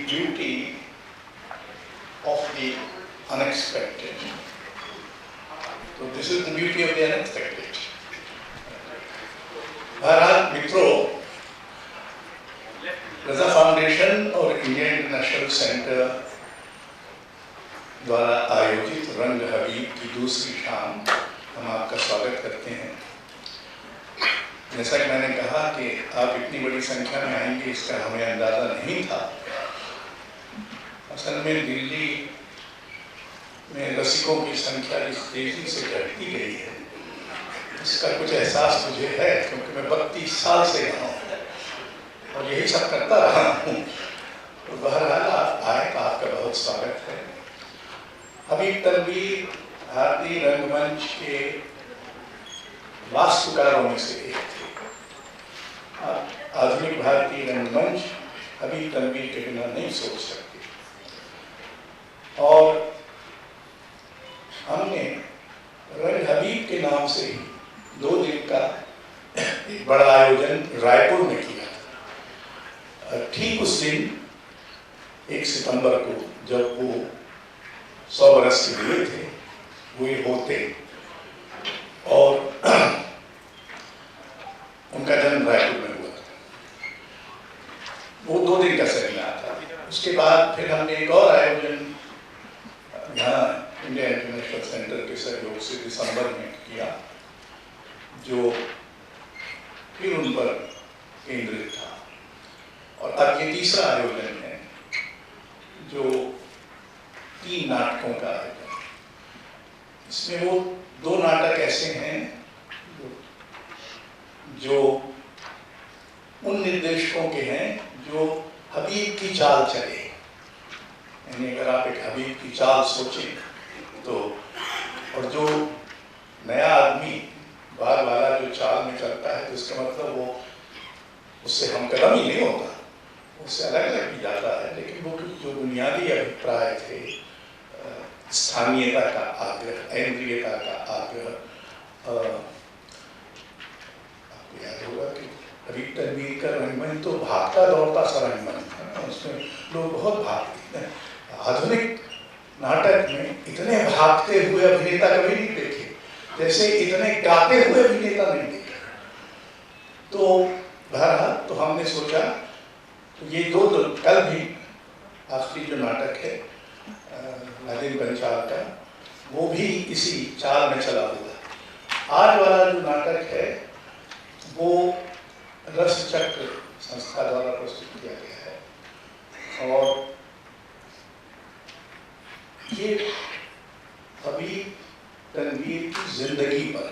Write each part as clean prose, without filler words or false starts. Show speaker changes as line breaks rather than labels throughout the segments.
beauty of the unexpected. So this is the beauty of the unexpected. बहरहाल मित्रों, रजा foundation और India international centre द्वारा आयोजित रंग हबीब की दूसरी शाम हम आपका स्वागत करते हैं। जैसा कि मैंने कहा कि आप इतनी बड़ी संख्या में आएंगे इसका हमें अंदाज़ा नहीं था। असल में दिल्ली में रसिकों की संख्या इस तेजी से घटती गई है, इसका कुछ एहसास मुझे है, क्योंकि मैं 32 साल से यहाँ हूँ और यही सब करता रहा हूँ। तो बहरहाल आप आए तो आपका बहुत स्वागत है। हबीब तनवीर भारतीय रंगमंच के वास्तुकारों में से एक थे। आधुनिक भारतीय रंगमंच हबीब तनवीर के बिना नहीं सोच सकती। और हमने रंग हबीब के नाम से ही 2 दिन का एक बड़ा आयोजन रायपुर में किया था। ठीक उस दिन 1 सितंबर को जब वो 100 बरस के हुए थे, हुए होते, और उनका जन्म रायपुर में हुआ था। वो 2 दिन का सेमिनार था। उसके बाद फिर हमने एक और आयोजन यहाँ इंडिया इंटरनेशनल सेंटर के सहयोग से दिसंबर में किया, जो फिर उन पर केंद्रित था। और अब ये तीसरा आयोजन है जो 3 नाटकों का आयोजन। इसमें वो 2 नाटक ऐसे हैं जो उन निर्देशकों के हैं जो हबीब की चाल चले। यानी अगर आप एक हबीब की चाल सोचें तो, और जो नया आदमी बार वाला जो चाल में चलता है तो इसका मतलब वो उससे हम कदम ही नहीं होता, उससे अलग अलग भी जाता है। लेकिन वो जो बुनियादी अभिप्राय थे, स्थानीयता का आग्रह, ऐन्द्रियता का आग्रह, आपको याद होगा कि हबीब तनवीर का रंगमंच तो भागता दौड़ता सा रंगमंच था, उसमें लोग बहुत भागते हैं। आधुनिक नाटक में इतने भागते हुए अभिनेता कभी नहीं देखे, जैसे इतने गाते हुए अभिनेता नहीं देखे। तो बहरहाल तो हमने सोचा तो ये 2 कल भी आखिरी जो नाटक है नादिम पंचाल का, वो भी इसी चाल में चला हुआ। आज वाला जो नाटक है वो रस चक्र संस्था द्वारा प्रस्तुत किया गया है और ये हबीब तनवीर की जिंदगी पर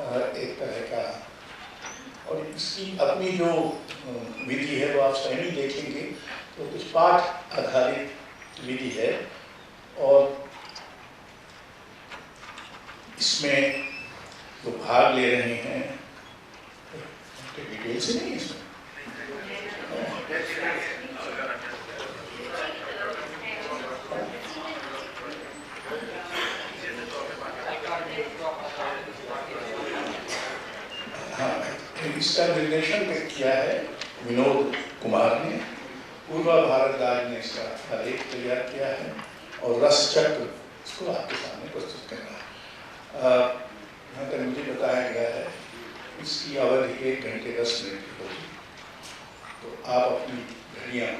है एक तरह का। और इसकी अपनी जो विधि है वो आप स्वयं ही देखेंगे तो कुछ पाठ आधारित विधि है। और इसमें जो भाग ले रहे हैं, डिटेल से नहीं इसमें, हाँ, इसका निर्देशन किया है विनोद कुमार ने, पूर्वा भारद्वाज ने इसका आलेख तैयार किया है और रस चक्र इसको आपके सामने प्रस्तुत कर रहा है। यहाँ तक मुझे बताया गया है इसकी अवधि 1 घंटे 10 मिनट की होगी। तो आप अपनी घड़ियाँ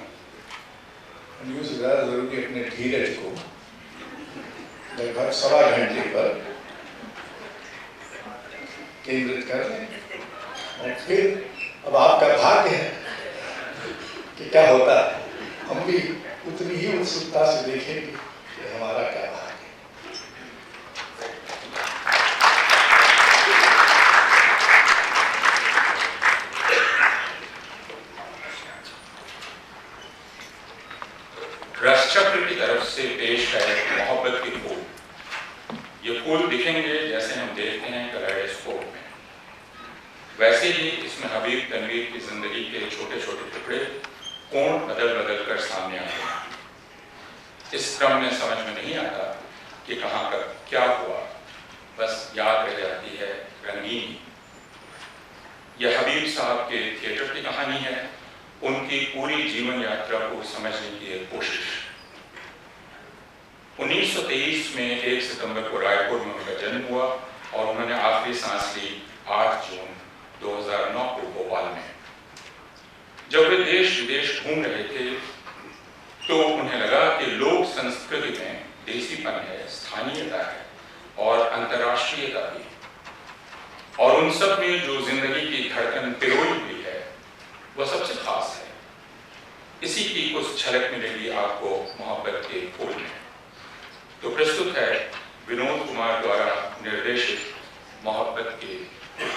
न्यूज़ ज़्यादा ज़रूरी अपने धीरज को लगभग 1.25 घंटे पर केंद्रित कर लें। और फिर अब आपका भाग्य है कि क्या होता है। हम भी उतनी ही उत्सुकता से देखेंगे कि हमारा क्या भाग्य है।
रस चक्र की तरफ से पेश है मोहब्बत के फूल। ये फूल दिखेंगे जैसे हम देखते हैं कलेडोस्कोप में, वैसे ही इसमें हबीब तनवीर की जिंदगी के छोटे छोटे टुकड़े कोण बदल बदल कर सामने आते हैं। इस क्रम में समझ में नहीं आता कि कहाँ कब क्या हुआ, बस याद रह जाती है रंगीनी। यह हबीब साहब के थिएटर की कहानी है उनकी पूरी जीवन यात्रा को समझने की एक कोशिश। 1923 में 1 सितंबर को रायपुर में उनका जन्म हुआ और उन्होंने आखिरी सांस ली 8 जून 2009 को भोपाल में। जब वे देश विदेश घूम रहे थे तो उन्हें लगा कि लोक संस्कृति में देसीपन है, स्थानीयता है और अंतर्राष्ट्रीयता भी, और उन सब में जो जिंदगी की धड़कन पिरोई हुई है वह सबसे खास है। इसी की कुछ झलक मिलेगी आपको मोहब्बत के फूल में। तो प्रस्तुत है विनोद कुमार द्वारा निर्देशित मोहब्बत के फूल।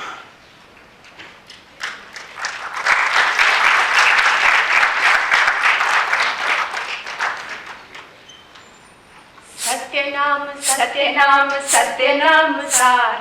सत्यनाम सत्यनाम सत्यनाम सार,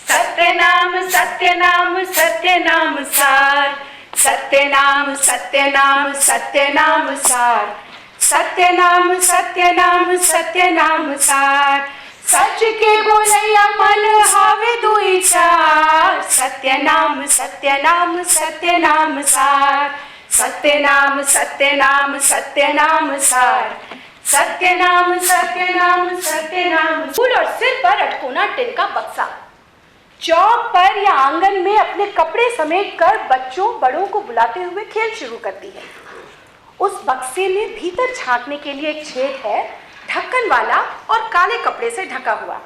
सत्यनाम सत्यनाम सत्यनाम सार, सत्यनाम सत्यनाम सत्यनाम सार, सत्यनाम सत्यनाम सत्यनाम सार, सच के बोलैया मन हावे दुई चार, सत्यनाम सत्यनाम सत्यनाम सार, सत्यनाम सत्यनाम सत्यनाम सार, सत्यनाम सत्यनाम सत्यनाम। फूल और सिर पर अटकोना टिन का बक्सा, चौक पर या आंगन में अपने कपड़े समेट कर बच्चों बड़ों को बुलाते हुए खेल शुरू करती है। उस बक्से में भीतर झांकने के लिए एक छेद है, ढक्कन वाला और काले कपड़े से ढका हुआ।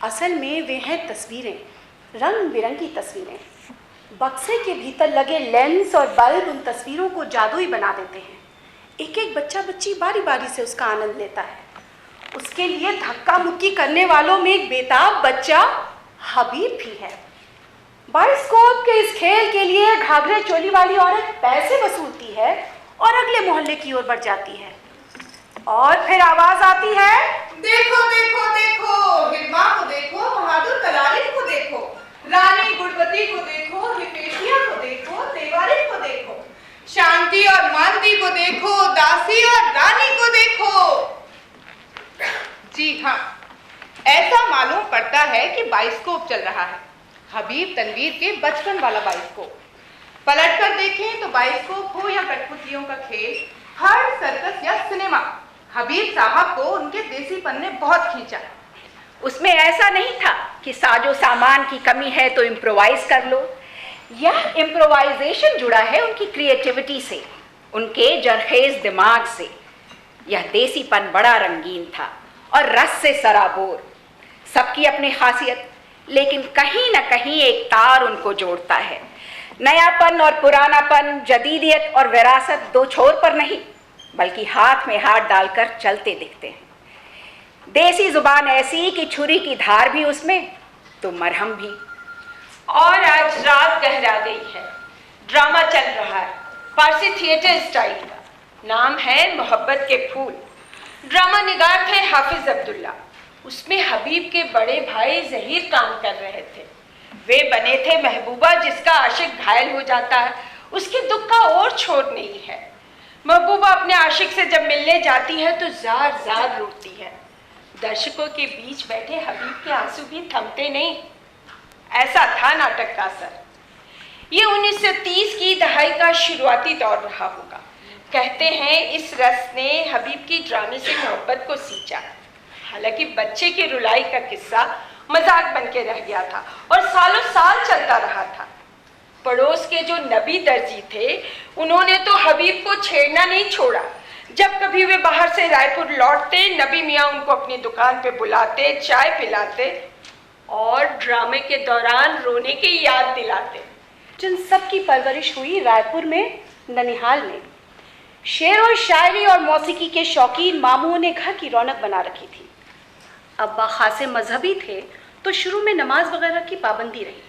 असल में वे हैं तस्वीरें, रंग बिरंगी तस्वीरें। बक्से के भीतर लगे लेंस और बल्ब उन तस्वीरों को जादुई बना देते हैं। एक एक बच्चा बच्ची बारी बारी से उसका आनंद लेता है। उसके लिए धक्का मुक्की करने वालों में एक बेताब बच्चा हबीब भी है। बाइस्कोप के इस खेल के लिए घाघरे चोली वाली औरत पैसे वसूलती है और अगले मोहल्ले की ओर बढ़ जाती है। और फिर आवाज आती है,
देखो देखो देखो, हिरमा को देखो, बहादुर कलारी को देखो, रानी गुणवती को देखो, हिपेशिया को देखो, देवारी को देखो, शांति और मानती को देखो, दासी और रानी को देखो। जी हाँ, ऐसा मालूम पड़ता है कि बाइस्कोप चल रहा है, हबीब तनवीर के बचपन वाला बाइस्कोप। पलट कर देखें तो बाइस्कोप हो या कठपुतलियों का खेल, हर सर्कस या सिनेमा, हबीब साहब को उनके देसीपन ने बहुत खींचा।
उसमें ऐसा नहीं था कि साजो सामान की कमी है तो इम्प्रोवाइज कर लो। यह इम्प्रोवाइजेशन जुड़ा है उनकी क्रिएटिविटी से, उनके जरखेज दिमाग से। यह देसीपन बड़ा रंगीन था और रस से सराबोर। सबकी अपनी खासियत, लेकिन कहीं ना कहीं एक तार उनको जोड़ता है। नयापन और पुरानापन, जदीदियत और विरासत दो छोर पर नहीं, बल्कि हाथ में हाथ डालकर चलते दिखते हैं। देसी जुबान ऐसी कि छुरी की धार भी उसमें तो मरहम भी।
और आज रात गहरा गई है, ड्रामा चल रहा है फारसी थिएटर स्टाइल का, नाम है मोहब्बत के फूल। ड्रामा निगार थे हाफिज अब्दुल्ला, उसमें हबीब के बड़े भाई जहीर काम कर रहे थे। वे बने थे महबूबा, जिसका आशिक घायल हो जाता है, उसके दुख का और छोर नहीं है। महबूबा अपने आशिक से जब मिलने जाती है तो जार जार रोती है। दर्शकों के बीच बैठे हबीब के आंसू भी थमते नहीं। ऐसा था नाटक का असर। ये 1930 की दहाई का शुरुआती दौर रहा होगा। कहते हैं इस रस ने हबीब की ड्रामे से मोहब्बत को सींचा। हालांकि बच्चे की रुलाई का किस्सा मजाक बन के रह गया था और सालों साल चलता रहा था। पड़ोस के जो नबी दर्जी थे, उन्होंने तो हबीब को छेड़ना नहीं छोड़ा। जब कभी वे बाहर से रायपुर लौटते, नबी मियाँ उनको अपनी दुकान पे बुलाते, चाय पिलाते और ड्रामे के दौरान रोने की याद दिलाते।
जिन सब की परवरिश हुई रायपुर में, ननिहाल में। शेर और शायरी और मौसीकी के शौकीन मामूओं ने घर की रौनक बना रखी थी। अब्बा खासे मजहबी थे तो शुरू में नमाज वगैरह की पाबंदी रही।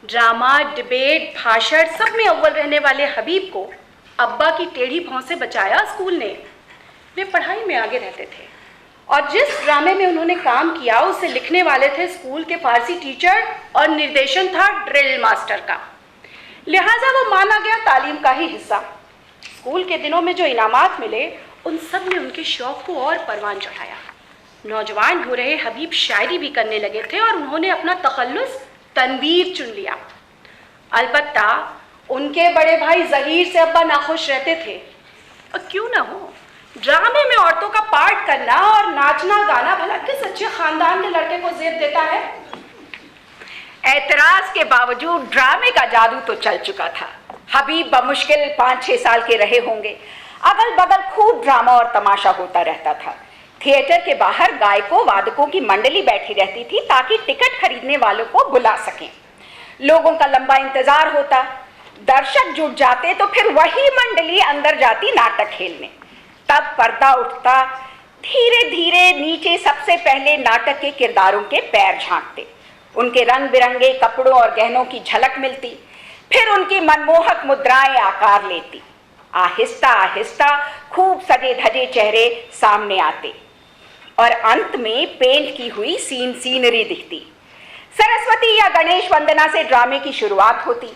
ड्रामा, डिबेट, भाषण सब में अव्वल रहने वाले हबीब को अब्बा की टेढ़ी भौं से बचाया स्कूल ने। वे पढ़ाई में आगे रहते थे और जिस ड्रामे में उन्होंने काम किया उसे लिखने वाले थे स्कूल के फारसी टीचर और निर्देशन था ड्रिल मास्टर का। लिहाजा वो माना गया तालीम का ही हिस्सा। स्कूल के दिनों में जो इनामात मिले उन सब ने उनके शौक को और परवान चढ़ाया। नौजवान हो रहे हबीब शायरी भी करने लगे थे और उन्होंने अपना तखल्लुस तनवीर चुन लिया। अलबत्ता उनके बड़े भाई जहीर से अब्बा नाखुश रहते थे। और क्यों ना हो, ड्रामे में औरतों का पार्ट करना और नाचना गाना भला किस अच्छे खानदान के लड़के को जेब देता है। एतराज के बावजूद ड्रामे का जादू तो चल चुका था। हबीब बमुश्किल 5-6 साल के रहे होंगे। अगल बगल खूब ड्रामा और तमाशा होता रहता था। थिएटर के बाहर गायकों वादकों की मंडली बैठी रहती थी ताकि टिकट खरीदने वालों को बुला सकें। लोगों का लंबा इंतजार होता, दर्शक जुट जाते तो फिर वही मंडली अंदर जाती नाटक खेलने। तब पर्दा उठता, धीरे धीरे नीचे सबसे पहले नाटक के किरदारों के पैर झांकते, उनके रंग बिरंगे कपड़ों और गहनों की झलक मिलती, फिर उनकी मनमोहक मुद्राएं आकार लेती। आहिस्ता आहिस्ता खूब सजे धजे चेहरे सामने आते और अंत में पेंट की हुई सीनरी दिखती। सरस्वती या गणेश वंदना से ड्रामे की शुरुआत होती।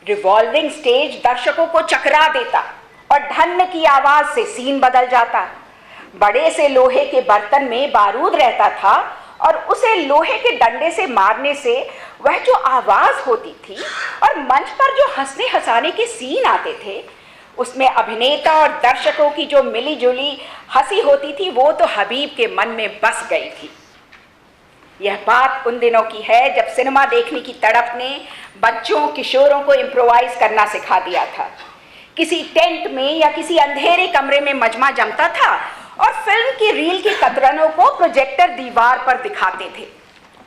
रिवॉल्विंग स्टेज दर्शकों को चकरा देता और ढन्न की आवाज से सीन बदल जाता। बड़े से लोहे के बर्तन में बारूद रहता था और उसे लोहे के डंडे से मारने से वह जो आवाज होती थी और मंच पर जो हंसने हंसाने के सीन आते थे, उसमें अभिनेता और दर्शकों की जो मिली जुली हंसी होती थी वो तो हबीब के मन में बस गई थी। यह बात उन दिनों की है जब सिनेमा देखने की तड़प ने बच्चों किशोरों को इम्प्रोवाइज करना सिखा दिया था। किसी टेंट में या किसी अंधेरे कमरे में मजमा जमता था और फिल्म की रील की कतरनों को प्रोजेक्टर दीवार पर दिखाते थे।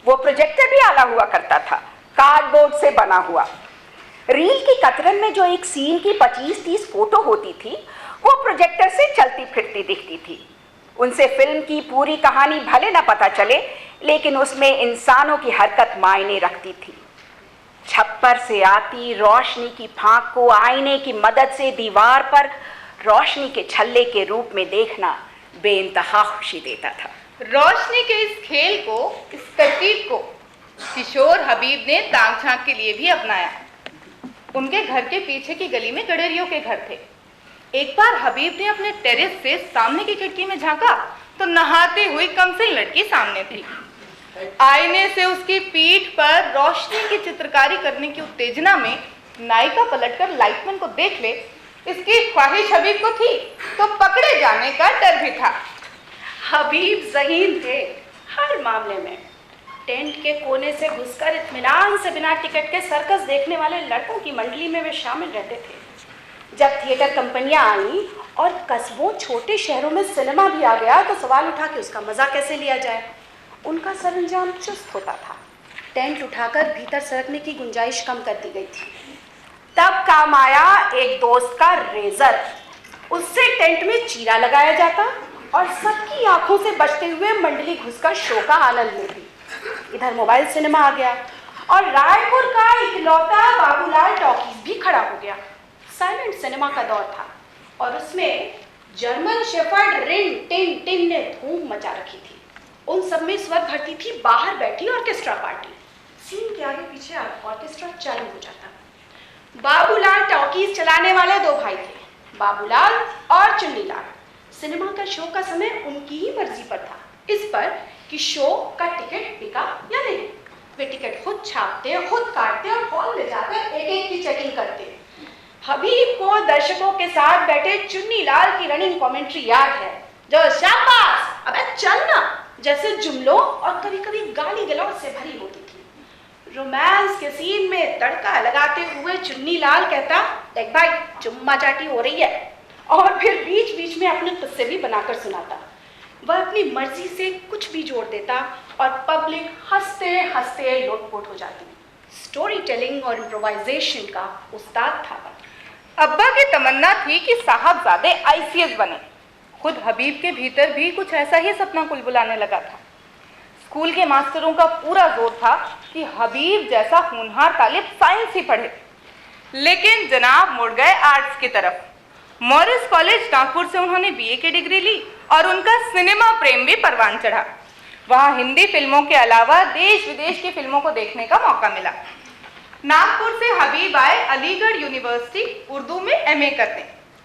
वो प्रोजेक्टर भी आला हुआ करता था, कार्डबोर्ड से बना हुआ। रील की कतरन में जो एक सीन की 25-30 फोटो होती थी वो प्रोजेक्टर से चलती फिरती दिखती थी। उनसे फिल्म की पूरी कहानी भले न पता चले, लेकिन उसमें इंसानों की हरकत मायने रखती थी। छप्पर से आती रोशनी की फांक को आईने की मदद से दीवार पर रोशनी के छल्ले के रूप में देखना बेइंतहा खुशी देता था।
रोशनी के इस खेल को, इस तरकीब को किशोर हबीब ने ताक झांक के लिए भी अपनाया। उनके घर के पीछे की गली में गडेरियों के घर थे। एक बार हबीब ने अपने टेरेस से सामने की खिड़की में झांका तो नहाती हुई कमसिन लड़की सामने थी। आईने से उसकी पीठ पर रोशनी की चित्रकारी करने की उत्तेजना में नायिका पलटकर लाइटमैन को देख ले, इसकी ख्वाहिश हबीब को थी तो पकड़े जाने का डर भी था।
हबीब ज़हीन थे हर मामले में। टेंट के कोने से घुसकर इत्मीनान से बिना टिकट के सर्कस देखने वाले लड़कों की मंडली में वे शामिल रहते थे। जब थिएटर कंपनियां आई और कस्बों छोटे शहरों में सिनेमा भी आ गया तो सवाल उठा कि उसका मजा कैसे लिया जाए। उनका सरंजाम चुस्त होता था। टेंट उठाकर भीतर सरकने की गुंजाइश कम कर दी गई थी। तब काम आया एक दोस्त का रेजर। उससे टेंट में चीरा लगाया जाता और सबकी आंखों से बचते हुए मंडली घुसकर शो का आनंद लेती। इधर मोबाइल सिनेमा आ गया और रायपुर का इकलौता बाबूलाल टॉकीज भी खड़ा हो गया। साइलेंट सिनेमा का दौर था और उसमें जर्मन शेफर्ड रिन टिन टिन ने धूम मचा रखी थी। उन सब में स्वर भरती थी बाहर बैठी ऑर्केस्ट्रा पार्टी। सीन के आगे पीछे ऑर्केस्ट्रा चालू हो जाता। बाबूलाल टॉकीज चलाने वाले दो भाई थे, बाबूलाल और चुन्नीलाल। सिनेमा का शो का समय उनकी ही मर्जी पर था, इस पर कि शो का टिकट बिका या नहीं। वे टिकट खुद छापते, खुद काटते और हॉल ले जाकर एक एक की चेकिंग करते। हबीब को दर्शकों के साथ बैठे चुन्नीलाल की रनिंग कमेंट्री याद है, जो शाबाश अबे चलना जैसे जुमलों और कभी कभी गाली गलौज से भरी होती थी। रोमांस के सीन में तड़का लगाते हुए चुन्नीलाल कहता, देख भाई चुम्मा चाटी हो रही है, और फिर बीच बीच में अपने किस्से भी बनाकर सुनाता। वह अपनी मर्जी से कुछ भी जोड़ देता और पब्लिक हंसते हंसते लोटपोट हो जाती। स्टोरी टेलिंग और इम्प्रोवाइजेशन का उस्ताद था।
अब्बा की तमन्ना थी कि साहबजादे ICS बने। खुद हबीब के भीतर भी कुछ ऐसा ही सपना कुलबुलाने लगा था। स्कूल के मास्टरों का पूरा जोर था कि हबीब जैसा होनहार तालिब साइंस ही पढ़े, लेकिन जनाब मुड़ गए आर्ट्स की तरफ। मॉरिस कॉलेज नागपुर से उन्होंने BA की डिग्री ली और उनका सिनेमा प्रेम भी परवान चढ़ा। वहाँ हिंदी फिल्मों के अलावा देश विदेश की फिल्मों को देखने का मौका मिला। नागपुर से हबीब आए अलीगढ़ यूनिवर्सिटी उर्दू में MA करने।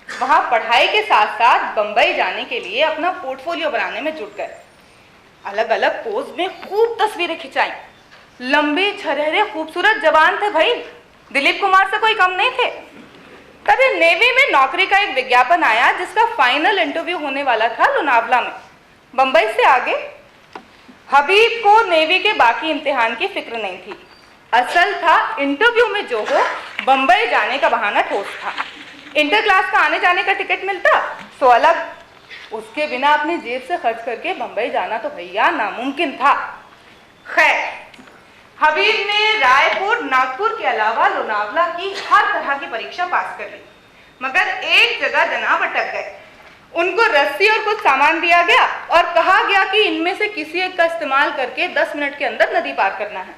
वहाँ पढ़ाई के साथ साथ बम्बई जाने के लिए अपना पोर्टफोलियो बनाने में जुट गए। अलग अलग पोज में खूब तस्वीरें खिंचाई। लंबे छरहरे खूबसूरत जवान थे भाई, दिलीप कुमार से कोई कम नहीं थे। तभी नेवी में नौकरी का एक विज्ञापन आया जिसका फाइनल इंटरव्यू होने वाला था लोनावला में। बंबई से आगे हबीब को नेवी के बाकी इम्तिहान की फिक्र नहीं थी। असल था इंटरव्यू में जो हो, बंबई जाने का बहाना ठोस था। इंटर क्लास का आने जाने का टिकट मिलता तो अलग, उसके बिना अपनी जेब से खर्च करके बंबई जाना तो भैया नामुमकिन था। खैर, हबीब ने रायपुर, नागपुर के अलावा लोनावला की हर तरह की परीक्षा पास कर ली, मगर एक जगह जनाब अटक गए। उनको रस्सी और कुछ सामान दिया गया और कहा गया कि इनमें से किसी एक का इस्तेमाल करके 10 मिनट के अंदर नदी पार करना है।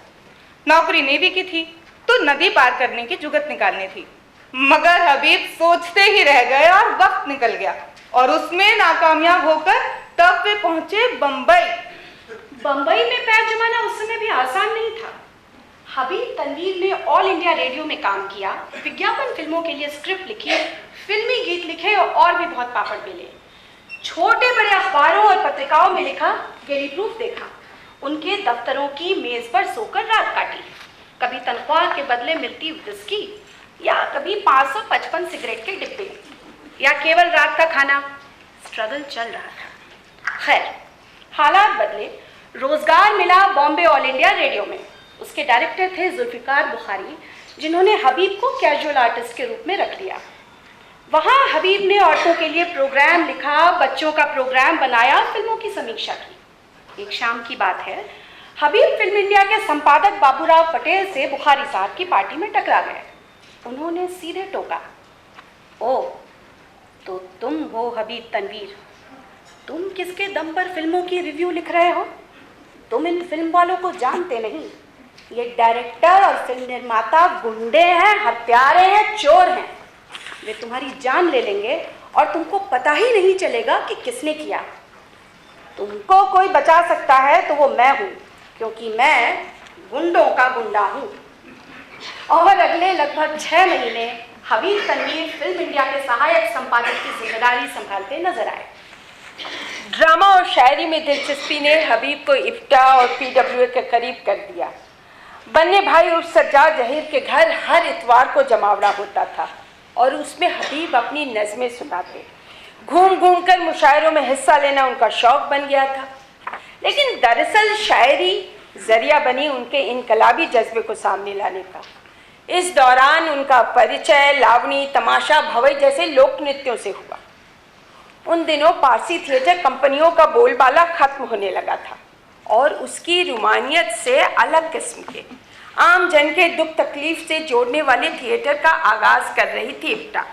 नौकरी नेवी की थी तो नदी पार करने की जुगत निकालनी थी, मगर हबीब सोचते ही रह गए और वक्त निकल गया और उसमें नाकामयाब होकर तब वे पहुंचे बंबई।
बंबई में पैर जमाना उस समय भी आसान नहीं था। हबीब तनवीर ने ऑल इंडिया रेडियो में काम किया, विज्ञापन फिल्मों के लिए स्क्रिप्ट लिखी, फिल्मी गीत लिखे और भी बहुत पापड़ बेले। छोटे बड़े अखबारों और पत्रिकाओं में लिखा, डेली प्रूफ देखा, उनके दफ्तरों की मेज पर सोकर रात काटी। कभी तनख्वाह के बदले मिलती विस्की या कभी 555 सिगरेट के डिब्बे या केवल रात का खाना। स्ट्रगल चल रहा था। खैर, हालात बदले, रोजगार मिला बॉम्बे ऑल इंडिया रेडियो में। उसके डायरेक्टर थे जुल्फिकार बुखारी, जिन्होंने हबीब को कैजुअल आर्टिस्ट के रूप में रख लिया। वहाँ हबीब ने औरतों के लिए प्रोग्राम लिखा, बच्चों का प्रोग्राम बनाया, फिल्मों की समीक्षा की। एक शाम की बात है, हबीब फिल्म इंडिया के संपादक बाबूराव पटेल से बुखारी साहब की पार्टी में टकरा गए। उन्होंने सीधे टोका, ओ तो तुम हो हबीब तनवीर, तुम किसके दम पर फिल्मों की रिव्यू लिख रहे हो? तुम इन फिल्म वालों को जानते नहीं। ये डायरेक्टर और फिल्म निर्माता गुंडे हैं, हत्यारे हैं, चोर हैं। वे तुम्हारी जान ले लेंगे और तुमको पता ही नहीं चलेगा कि किसने किया। तुमको कोई बचा सकता है तो वो मैं हूँ, क्योंकि मैं गुंडों का गुंडा हूँ। और अगले लगभग 6 महीने हबीब तनवीर फिल्म इंडिया के सहायक संपादक की जिम्मेदारी संभालते नजर आए।
ड्रामा और शायरी में दिलचस्पी ने हबीब को इफ्ता और PWA के करीब कर दिया। बन्ने भाई उर्फ सज्जाद जहीर के घर हर इतवार को जमावड़ा होता था और उसमें हबीब अपनी नज़में सुनाते। घूम घूम कर मुशायरों में हिस्सा लेना उनका शौक बन गया था, लेकिन दरअसल शायरी जरिया बनी उनके इनकलाबी जज्बे को सामने लाने का। इस दौरान उनका परिचय लावणी, तमाशा, भवई जैसे लोक नृत्यों से हुआ। उन दिनों पारसी थिएटर कंपनियों का बोलबाला खत्म होने लगा था और उसकी रुमानियत से अलग किस्म के आम जन के दुख तकलीफ से जोड़ने वाले थिएटर का आगाज कर रही थी इफ्ता।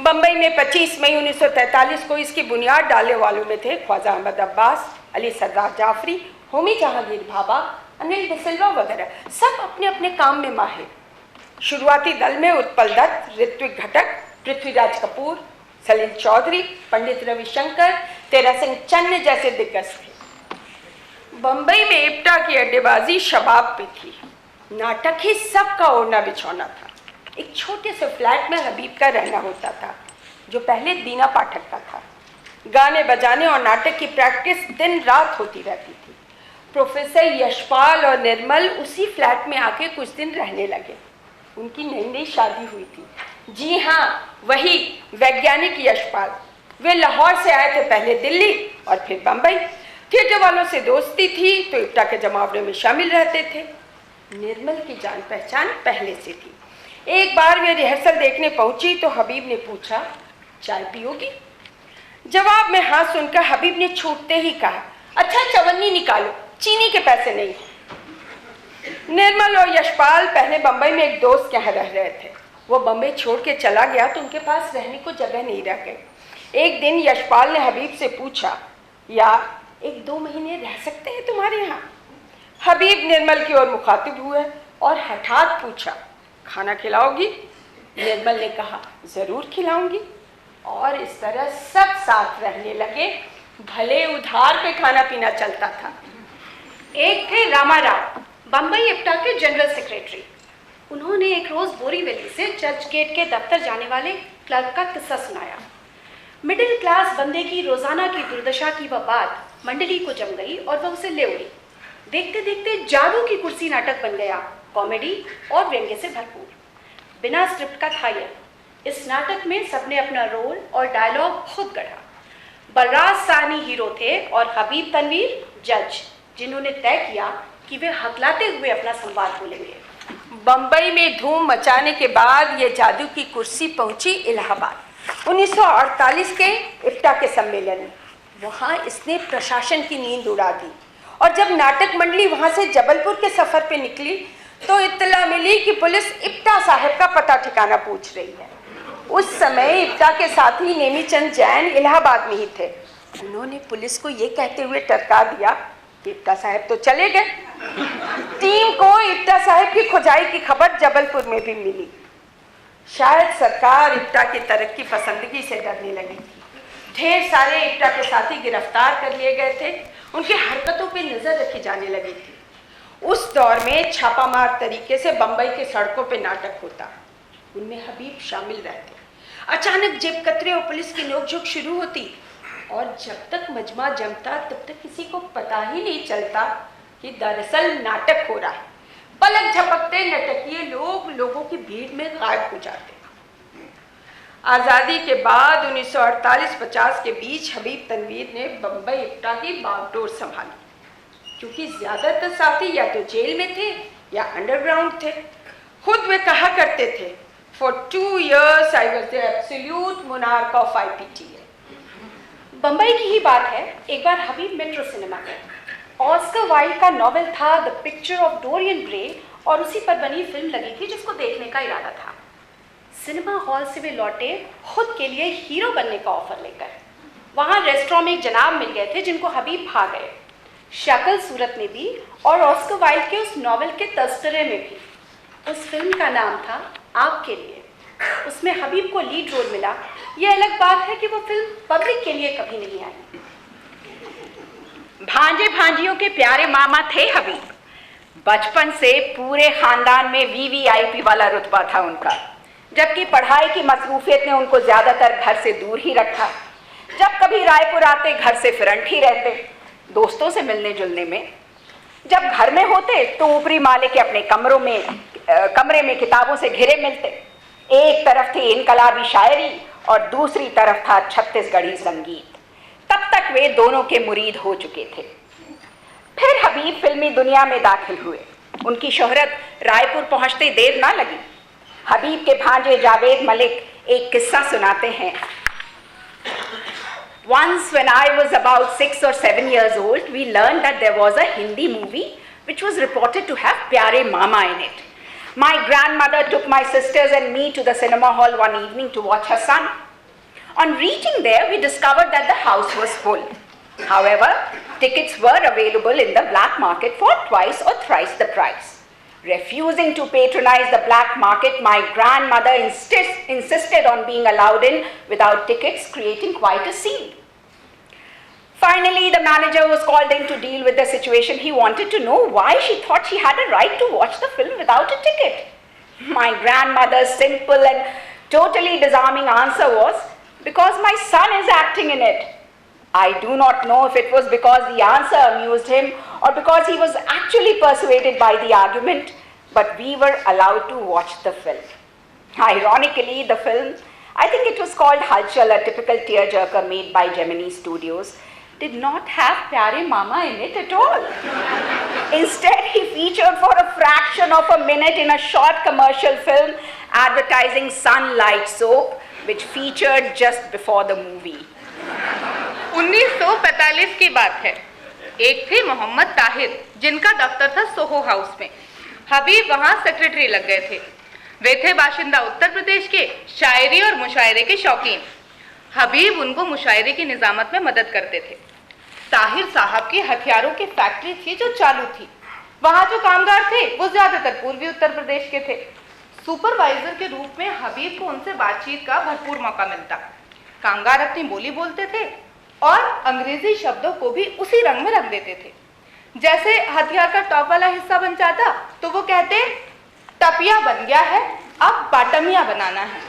बम्बई में 25 मई 1943 को इसकी बुनियाद डालने वालों में थे ख्वाजा अहमद अब्बास, अली सरदार जाफरी, होमी जहांगीर भाभा, अनिल डिसिल्वा वगैरह, सब अपने अपने काम में माहिर। शुरुआती दल में उत्पल दत्त, ऋत्विक घटक, पृथ्वीराज कपूर, सलील चौधरी, पंडित रविशंकर, तेरा सिंह चन्न जैसे दिग्गज थे। बम्बई में इफ्ता की अड्डेबाजी शबाब पे थी। नाटक ही सबका ओढ़ना बिछौना था। एक छोटे से फ्लैट में हबीब का रहना होता था, जो पहले दीना पाठक का था। गाने बजाने और नाटक की प्रैक्टिस दिन रात होती रहती थी। प्रोफेसर यशपाल और निर्मल उसी फ्लैट में आके कुछ दिन रहने लगे। उनकी नई नई शादी हुई थी। जी हाँ, वही वैज्ञानिक यशपाल। वे लाहौर से आए थे, पहले दिल्ली और फिर बम्बई। थिएटर वालों से दोस्ती थी तो इफ्ता के जमावड़े में शामिल रहते थे। निर्मल की जान पहचान पहले से थी। एक बार वे रिहर्सल देखने पहुंची तो हबीब ने पूछा, चाय पियोगी? जवाब में हाँ सुनकर हबीब ने छूटते ही कहा, अच्छा चवन्नी निकालो, चीनी के पैसे नहीं। निर्मल और यशपाल पहले बम्बई में एक दोस्त के यहाँ रह रहे थे। वो बम्बई छोड़ के चला गया तो उनके पास रहने को जगह नहीं रह गई। एक दिन यशपाल ने हबीब से पूछा, यार 1-2 महीने रह सकते हैं तुम्हारे यहाँ? हबीब निर्मल की ओर मुखातिब हुए और हठात पूछा, खाना खिलाओगी? निर्मल ने कहा, जरूर खिलाऊंगी। और इस तरह सब साथ रहने लगे। भले उधार पे खाना पीना चलता था।
एक थे रामा राव, बम्बई इफ्ता के जनरल सेक्रेटरी। उन्होंने एक रोज बोरीवली से चर्च गेट के दफ्तर जाने वाले क्लर्क का किस्सा सुनाया। मिडिल क्लास बंदे की रोजाना की दुर्दशा की वह बात मंडली को जम गई और वह उसे ले उड़ी। देखते देखते जादू की कुर्सी नाटक बन गया, कॉमेडी और व्यंग्य से भरपूर। बिना स्क्रिप्ट का था यह। इस नाटक में सबने अपना रोल और डायलॉग खुद गढ़ा। बलराज साहनी हीरो थे और हबीब तनवीर जज, जिन्होंने तय किया कि वे हकलाते हुए अपना संवाद बोलेंगे।
बम्बई में धूम मचाने के बाद ये जादू की कुर्सी पहुंची इलाहाबाद 1948 के इफ्ता के सम्मेलन में। वहाँ इसने प्रशासन की नींद उड़ा दी और जब नाटक मंडली वहाँ से जबलपुर के सफ़र पे निकली तो इत्तला मिली कि पुलिस इफ्ता साहब का पता ठिकाना पूछ रही है। उस समय इफ्ता के साथी नेमीचंद जैन इलाहाबाद में ही थे। उन्होंने पुलिस को ये कहते हुए टरका दिया कि इफ्ता साहब तो चले गए। टीम को इफ्ता साहब की खुदाई की खबर जबलपुर में भी मिली। शायद सरकार इफ्ता की तरक्की पसंदगी से डरने लगी थी। ढेर सारे इफ्ता के साथी गिरफ्तार कर लिए गए थे। उनकी हरकतों पर नजर रखी जाने लगी थी। उस दौर में छापामार तरीके से बंबई के सड़कों पे नाटक होता, उनमें हबीब शामिल रहते। अचानक जेब कतरे और पुलिस की नोकझोंक शुरू होती और जब तक मजमा जमता तब तक किसी को पता ही नहीं चलता कि दरअसल नाटक हो रहा है। पलक झपकते नटकिए लोग लोगों की भीड़ में गायब हो जाते। आज़ादी के बाद 1948-50 के बीच हबीब तनवीर ने बम्बई इफ्ता की बागडोर संभाली, क्योंकि ज़्यादातर साथी या तो जेल में थे या अंडरग्राउंड थे। खुद वे कहा करते थे, For 2 years I was the absolute monarch of IPTA।
Bombay की ही बात है, एक बार हबीब मेट्रो सिनेमा गए। ऑस्कर वाइल्ड का नॉवेल था the picture of Dorian Gray और उसी पर बनी फिल्म लगी थी जिसको देखने का इरादा था। सिनेमा हॉल से वे लौटे खुद के लिए हीरो बनने का ऑफर लेकर। वहाँ रेस्टोरेंट में एक जनाब मिल गए थे जिनको हबीब भा गए, शक्ल सूरत में भी और ऑस्कर वाइल्ड के उस नॉवेल के तस्करे में भी। उस फिल्म का नाम था आपके लिए। उसमें हबीब को लीड रोल मिला। यह अलग बात है कि वो फिल्म पब्लिक के लिए कभी नहीं आई।
भांजे भांजियों के प्यारे मामा थे हबीब। बचपन से पूरे खानदान में वीवीआईपी वाला रुतबा था उनका, जबकि पढ़ाई की मसरूफियत ने उनको ज्यादातर घर से दूर ही रखा। जब कभी रायपुर आते घर से फिरंट ही रहते, दोस्तों से मिलने जुलने में। जब घर में होते तो ऊपरी माले के अपने कमरे में किताबों से घिरे मिलते। एक तरफ थी इनकलाबी शायरी और दूसरी तरफ था छत्तीसगढ़ी संगीत। तब तक वे दोनों के मुरीद हो चुके थे। फिर हबीब फिल्मी दुनिया में दाखिल हुए। उनकी शोहरत रायपुर पहुंचते देर ना लगी। हबीब के भांजे जावेद मलिक एक किस्सा सुनाते हैं। Once when I was about 6 or 7 years old, we learned that there was a Hindi movie which was reported to have Pyare Mama in it. My grandmother took my sisters and me to the cinema hall one evening to watch her son. On reaching there, we discovered that the house was full. However, tickets were available in the black market for twice or thrice the price. Refusing to patronize the black market, my grandmother insisted on being allowed in without tickets, creating quite a scene. Finally, the manager was called in to deal with the situation. He wanted to know why she thought she had a right to watch the film without a ticket. My grandmother's simple and totally disarming answer was, because my son is acting in it. I do not know if it was because the answer amused him or because he was actually persuaded by the argument, but we were allowed to watch the film. Ironically, the film, I think it was called Halchal, a typical tearjerker made by Gemini Studios, did not have Pyare Mama in it at all. Instead, he featured for a fraction of a minute in a short commercial film advertising Sunlight soap, which featured just before the movie.
1945 की बात है। एक थे मोहम्मद ताहिर, जिनका दफ्तर था Soho house में। हबीब वहाँ सेक्रेटरी लग गए थे। वे थे बाशिंदा उत्तर प्रदेश के, शायरी और मुशायरे के शौकीन। हबीब उनको मुशायरे की निजामत में मदद करते थे। ताहिर साहब की हथियारों की फैक्ट्री थी जो चालू थी। वहाँ जो कामगार थे वो ज्यादातर पूर्वी उत्तर प्रदेश के थे। सुपरवाइजर के रूप में हबीब को उनसे बातचीत का भरपूर मौका मिलता। कामगार अपनी बोली बोलते थे और अंग्रेजी शब्दों को भी उसी रंग में रख देते थे। जैसे हथियार का टॉप वाला हिस्सा बन जाता तो वो कहते टपिया बन गया है, अब बाटमिया बनाना है,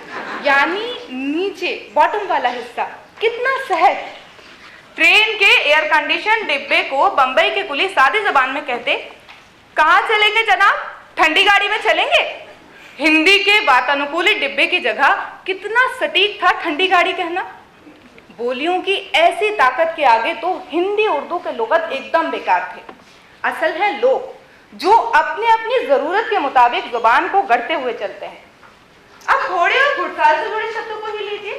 यानी नीचे बॉटम वाला हिस्सा। कितना सहज। ट्रेन के एयर कंडीशन डिब्बे को बंबई के कुली सादी जबान में कहते, कहाँ चलेंगे जनाब, ठंडी गाड़ी में चलेंगे। हिंदी के वातानुकूलित डिब्बे की जगह कितना सटीक था ठंडी गाड़ी कहना। बोलियों की ऐसी ताकत के आगे तो हिंदी उर्दू के लुगत एकदम बेकार थे। असल है लोग जो अपने अपनी जरूरत के मुताबिक जुबान को गढ़ते हुए चलते हैं। अब घोड़े और घुड़साल से जुड़े शब्दों को ही लीजिए,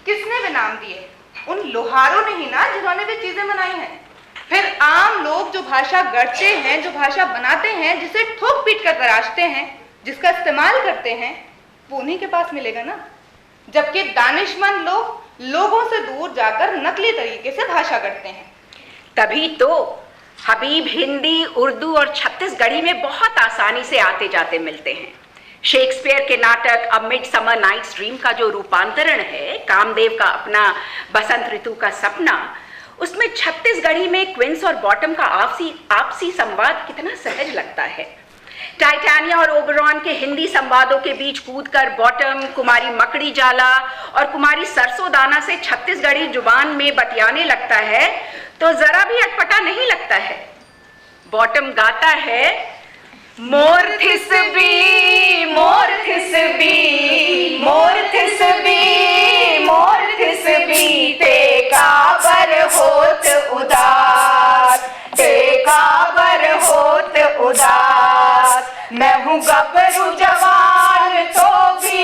किसने वे नाम दिए? उन लोहारों ने ही ना जिन्होंने वे चीजें बनाई हैं। फिर आम लोग जो भाषा गढ़ते हैं, जो भाषा बनाते हैं, जिसे ठोक पीट कर तराशते हैं, जिसका इस्तेमाल करते हैं, वो उन्हीं के पास मिलेगा ना। जबकि दानिशमंद लोग लोगों से दूर जाकर नकली तरीके से भाषा गढ़ते हैं।
तभी तो हबीब हिंदी, उर्दू और छत्तीसगढ़ी में बहुत आसानी से आते जाते मिलते हैं। शेक्सपियर के नाटक अ मिडसमर नाइट्स ड्रीम का जो रूपांतरण है, कामदेव का अपना बसंत ऋतु का सपना, उसमें छत्तीसगढ़ी में क्विंस और बॉटम का आपसी संवाद कितना सहज लगता है। टाइटानिया और ओबरॉन के हिंदी संवादों के बीच कूदकर बॉटम कुमारी मकड़ी जाला और कुमारी सरसों दाना से छत्तीसगढ़ी जुबान में बतियाने लगता है तो जरा भी अटपटा नहीं लगता है। बॉटम गाता है, मोर थिसबी मोर थिसबी मोर थिसबी मोर थिसबी ते काबर होत उदास ते काबर होत उदास। मैं हूँ गबरू जवान तो भी,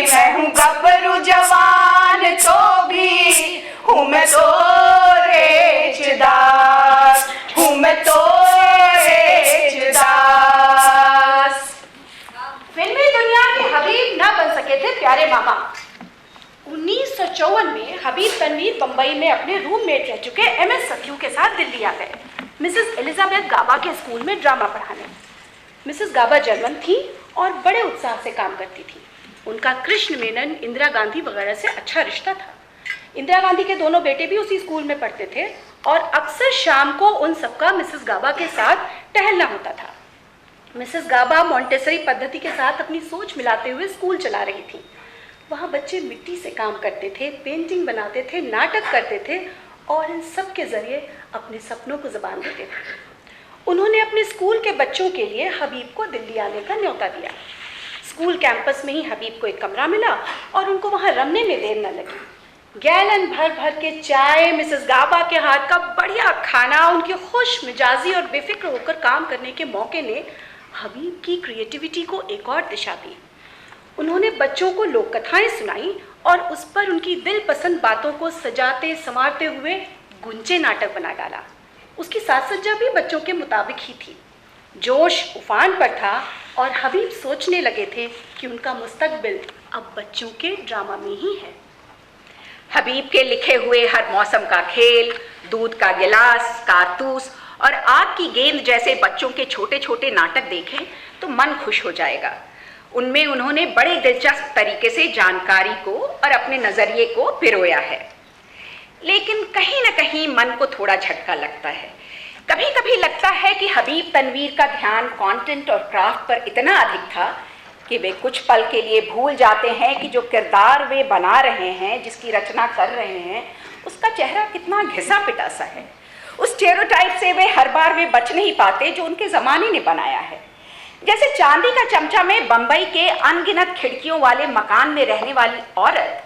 मैं हूँ गबरू जवान तो भी, हूँ मैं तो रेचदास, हूँ मैं तो रेचदास।
फिल्मी दुनिया के हबीब ना बन सके थे प्यारे मामा। 1954 में हबीब तनवीर बंबई में अपने रूममेट रह चुके MS सत्यू के साथ दिल्ली आ गए मिसेस एलिजाबेथ गाबा के स्कूल में ड्रामा पढ़ाने। मिसेस गाबा जर्मन थी और बड़े उत्साह से काम करती थी। उनका कृष्ण मेनन, इंदिरा गांधी वगैरह से अच्छा रिश्ता था। इंदिरा गांधी के दोनों बेटे भी उसी स्कूल में पढ़ते थे और अक्सर शाम को उन सबका मिसेस गाबा के साथ टहलना होता था। मिसेस गाबा मॉन्टेसरी पद्धति के साथ अपनी सोच मिलाते हुए स्कूल चला रही थी। वहाँ बच्चे मिट्टी से काम करते थे, पेंटिंग बनाते थे, नाटक करते थे और इन सब के जरिए अपने सपनों को ज़बान देते थे। उन्होंने अपने स्कूल के बच्चों के लिए हबीब को दिल्ली आने का न्योता दिया। स्कूल कैंपस में ही हबीब को एक कमरा मिला और उनको वहाँ रमने में देर न लगी। गैलन भर भर के चाय, मिसेस गाबा के हाथ का बढ़िया खाना, उनकी खुश मिजाजी और बेफिक्र होकर काम करने के मौके ने हबीब की क्रिएटिविटी को एक और दिशा दी। उन्होंने बच्चों को लोक कथाएं सुनाई और उस पर उनकी दिल पसंद बातों को सजाते संवारते हुए गुंचे नाटक बना डाला। उसकी साज सज्जा भी बच्चों के मुताबिक ही थी। जोश उफान पर था और हबीब सोचने लगे थे कि उनका मुस्तकबिल अब बच्चों के ड्रामा में ही है। हबीब के लिखे हुए हर मौसम का खेल, दूध का गिलास, कारतूस और आग की गेंद जैसे बच्चों के छोटे छोटे नाटक देखें तो मन खुश हो जाएगा। उनमें उन्होंने बड़े दिलचस्प तरीके से जानकारी को और अपने नज़रिए को पिरोया है। लेकिन कहीं ना कहीं मन को थोड़ा झटका लगता है। कभी कभी लगता है कि हबीब तनवीर का ध्यान कंटेंट और क्राफ्ट पर इतना अधिक था कि वे कुछ पल के लिए भूल जाते हैं कि जो किरदार वे बना रहे हैं, जिसकी रचना कर रहे हैं, उसका चेहरा कितना घिसा पिटा सा है। उस स्टेरियोटाइप से वे हर बार वे बच नहीं पाते जो उनके ज़माने ने बनाया है। जैसे चांदी का चमचा में बंबई के अनगिनत खिड़कियों वाले मकान में रहने वाली औरत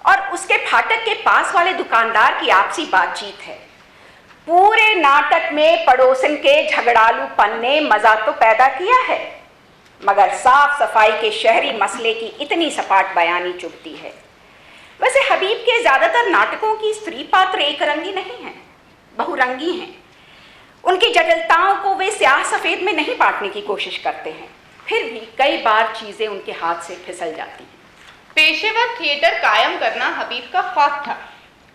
और उसके फाटक के पास वाले दुकानदार की आपसी बातचीत है। पूरे नाटक में पड़ोसन के झगड़ालूपन ने मजा तो पैदा किया है, मगर साफ सफाई के शहरी मसले की इतनी सपाट बयानी चुभती है। वैसे हबीब के ज्यादातर नाटकों की स्त्री पात्र एक रंगी नहीं हैं, बहुरंगी हैं। उनकी जटिलताओं को वे स्याह सफेद में नहीं बांटने की कोशिश करते हैं, फिर भी कई बार चीजें उनके हाथ से फिसल जाती हैं।
पेशेवर थिएटर कायम करना हबीब का ख्वाब था।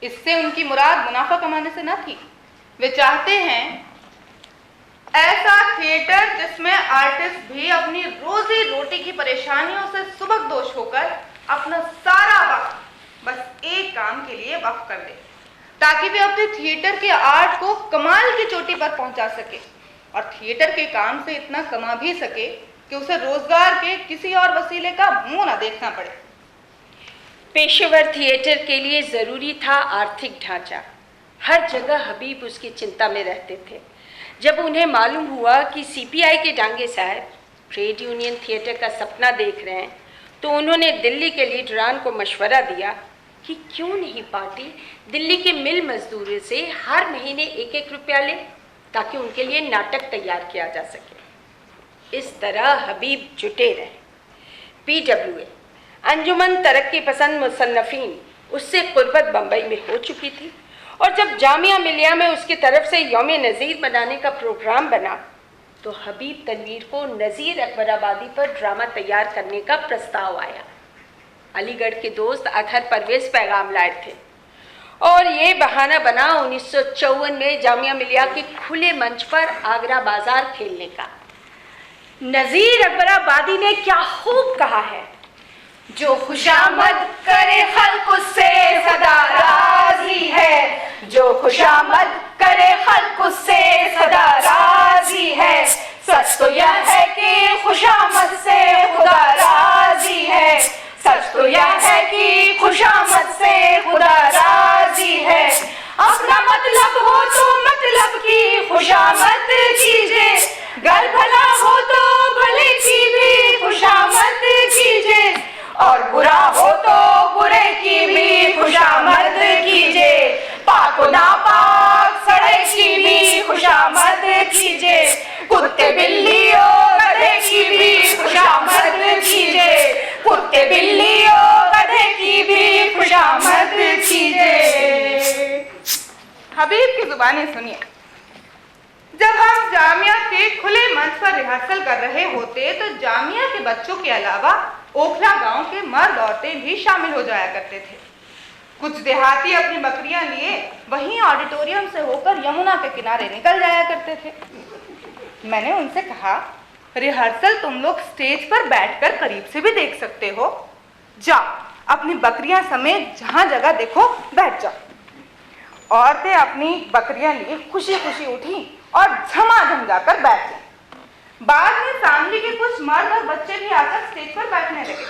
इससे उनकी मुराद मुनाफा कमाने से न थी। वे चाहते हैं ऐसा थिएटर जिसमें आर्टिस्ट भी अपनी रोजी रोटी की परेशानियों से सुबकदोश होकर अपना सारा वक्त बस एक काम के लिए वक्फ कर दे, ताकि वे अपने थिएटर के आर्ट को कमाल की चोटी पर पहुंचा सके और थिएटर के काम से इतना कमा भी सके कि उसे रोजगार के किसी और वसीले का मुंह न देखना पड़े।
पेशेवर थिएटर के लिए ज़रूरी था आर्थिक ढांचा। हर जगह हबीब उसकी चिंता में रहते थे। जब उन्हें मालूम हुआ कि CPI के डांगे साहब ट्रेड यूनियन थिएटर का सपना देख रहे हैं तो उन्होंने दिल्ली के लीडरान को मशवरा दिया कि क्यों नहीं पार्टी दिल्ली के मिल मजदूरों से हर महीने 1-1 रुपया ले ताकि उनके लिए नाटक तैयार किया जा सके। इस तरह हबीब जुटे रहे। PWA अंजुमन तरक्की पसंद मुसन्नफीन उससे कुर्बत बम्बई में हो चुकी थी और जब जामिया मिलिया में उसकी तरफ से यौम नज़ीर मनाने का प्रोग्राम बना तो हबीब तनवीर को नज़ीर अकबराबादी पर ड्रामा तैयार करने का प्रस्ताव आया। अलीगढ़ के दोस्त अतहर परवेज पैगाम लाए थे और ये बहाना बना 1954 में जामिया मिलिया के खुले मंच पर आगरा बाजार खेलने का।
नज़ीर अकबराबादी ने क्या खूब कहा है, जो खुशामद करे खल्क उससे सदा राजी है, जो खुशामद करे खल्क उससे सदा राजी है। सच तो यह है कि खुशामद से खुदा राजी है, सच तो यह है कि खुशामद से खुदा राजी है। अपना मतलब हो तो मतलब की खुशामद कीजिए, गर भला हो तो भले की भी खुशामद कीजिए और बुरा हो तो बुरे की भी खुशामद कीजिए। पाक व नापाक सड़े की भी खुशामद कीजिए, कुत्ते बिल्लियों गधे की भी खुशामद कीजिए, कुत्ते बिल्लियों गधे की भी खुशामद कीजिए।
हबीब की जुबानी सुनिए। जब हम जामिया के खुले मंच पर रिहर्सल कर रहे होते तो जामिया के बच्चों के अलावा ओखला गांव के मर्द औरतें भी शामिल हो जाया करते थे। कुछ देहाती अपनी बकरियां लिए वहीं ऑडिटोरियम से होकर यमुना के किनारे निकल जाया करते थे। मैंने उनसे कहा, रिहर्सल तुम लोग स्टेज पर बैठकर करीब से भी देख सकते हो, जाओ अपनी बकरियां समेत जहां जगह देखो बैठ जाओ। औरतें अपनी बकरियां लिए खुशी खुशी उठी और झमाझम जाकर बैठ गई। बाद में फैमिली के कुछ मर्द और बच्चे भी आकर स्टेज पर बैठने लगे।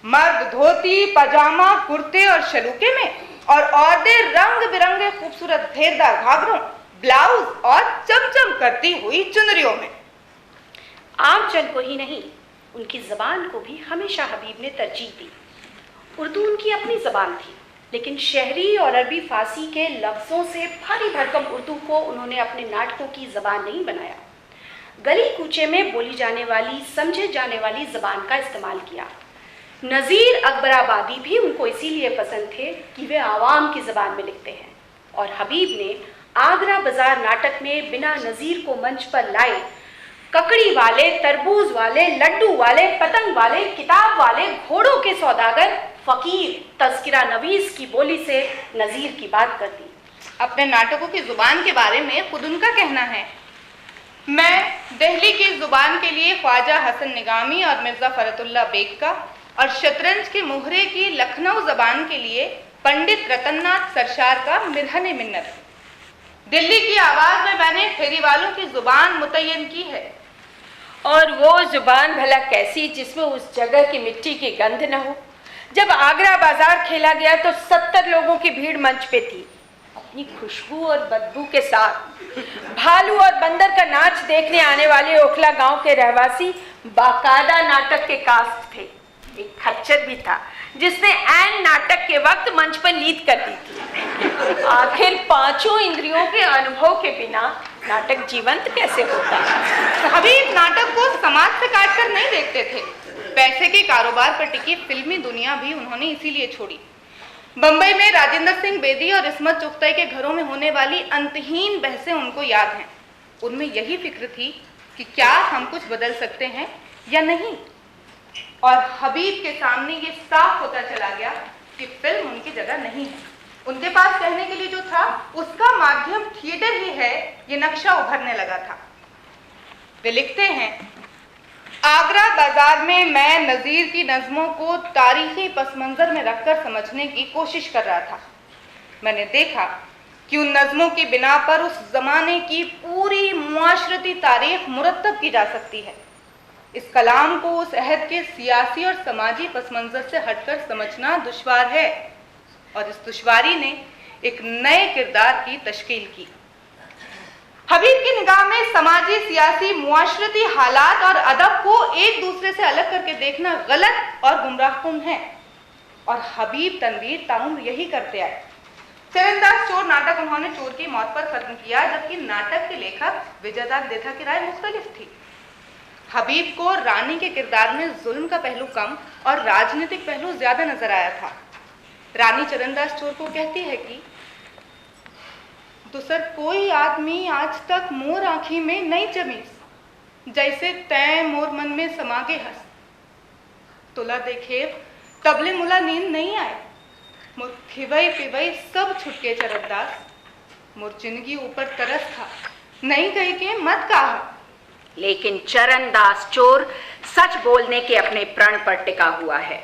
मर्द धोती पजामा कुर्ते और शलूके में और औरतें रंग बिरंगे खूबसूरत घेरदार घाघरों ब्लाउज और चमचम करती हुई चुनरियों में।
आम जन को ही नहीं, उनकी जबान को भी हमेशा हबीब ने तरजीह दी। उर्दू उनकी अपनी जबान थी, लेकिन शहरी और अरबी फारसी के लफ्ज़ों से भारी भरकम उर्दू को उन्होंने अपने नाटकों की ज़बान नहीं बनाया। गली कूचे में बोली जाने वाली समझे जाने वाली ज़बान का इस्तेमाल किया। नज़ीर अकबराबादी भी उनको इसीलिए पसंद थे कि वे आवाम की ज़बान में लिखते हैं, और हबीब ने आगरा बाजार नाटक में बिना नज़ीर को मंच पर लाए ककड़ी वाले, तरबूज वाले, लड्डू वाले, पतंग वाले, किताब वाले, घोड़ों के सौदागर फकीर तज़किरा नवीस की बोली से नज़ीर की बात कर दी।
अपने नाटकों की जुबान के बारे में खुद उनका कहना है, मैं दिल्ली की जुबान के लिए ख्वाजा हसन निगामी और मिर्ज़ा फरतुल्ला बेग का और शतरंज के मुहरे की लखनऊ जबान के लिए पंडित रतननाथ सरशार का मिरहने मिन्नत। दिल्ली की आवाज़ में मैंने फेरी वालों की जुबान मुतय्यन की है।
और वो जुबान भला कैसी जिसमें उस जगह की मिट्टी की गंध न हो। जब आगरा बाजार खेला गया तो 70 लोगों की भीड़ मंच पे थी। अपनी खुशबू और बदबू के साथ भालू और बंदर का नाच देखने आने वाले ओखला गांव के रहवासी बाकायदा नाटक के कास्ट थे। एक खच्चर भी था जिसने ऐन नाटक के वक्त मंच पर लीद कर दी थी। आखिर पांचों इंद्रियों के अनुभव के बिना नाटक जीवंत कैसे होता?
हबीब नाटक को समाज से काट कर नहीं देखते थे। पैसे के कारोबार पर टिकी फिल्मी दुनिया भी उन्होंने इसीलिए छोड़ी। बंबई में राजेंद्र सिंह बेदी और इस्मत चुगताई के घरों में होने वाली अंतहीन बहसें उनको याद हैं। उनमें यही फिक्र थी कि क्या हम कुछ बदल सकते हैं या नहीं, और हबीब के सामने ये साफ होता चला गया कि फिल्म उनकी जगह नहीं है। उनके पास कहने के लिए जो था उसका माध्यम थिएटर ही है, ये नक्शा उभरने लगा था। वे लिखते हैं, आगरा बाजार में मैं नज़ीर की नज़मों को तारीखी पस मंज़र में रखकर समझने की कोशिश कर रहा था। मैंने देखा कि उन नज़मों की बिना पर उस ज़माने की पूरी मुआशरती तारीख मुरत्तब की जा सकती है। इस कलाम को उस अहद के सियासी और समाजी पस मंज़र से हटकर समझना दुश्वार है, और इस दुश्वारी ने एक नए किरदार की तश्कील की। हबीब की निगाह में समाजी, सियासी, मुआशरती हालात और अदब को एक दूसरे से अलग करके देखना गलत और गुमराहकुन है, और हबीब तनवीर ताउम्र यही करते आए। चरणदास चोर नाटक उन्होंने चोर की मौत पर खत्म किया, जबकि नाटक के लेखक विजयदास देथा की राय मुख्तलिफ थी। हबीब को रानी के किरदार में जुल्म का पहलू कम और राजनीतिक पहलू ज्यादा नजर आया था। रानी चरणदास चोर को कहती है कि दूसर कोई आदमी आज तक मोर आँखी में नहीं जमीस, जैसे तय मोर मन में समागे हंस। तुला देखे तबले मुला नींद नहीं आए, मोर खिवई पिवई सब छुटके चरणदास। मोर जिंदगी ऊपर तरस था, नहीं कही के मत कहा।
लेकिन चरणदास चोर सच बोलने के अपने प्रण पर टिका हुआ है।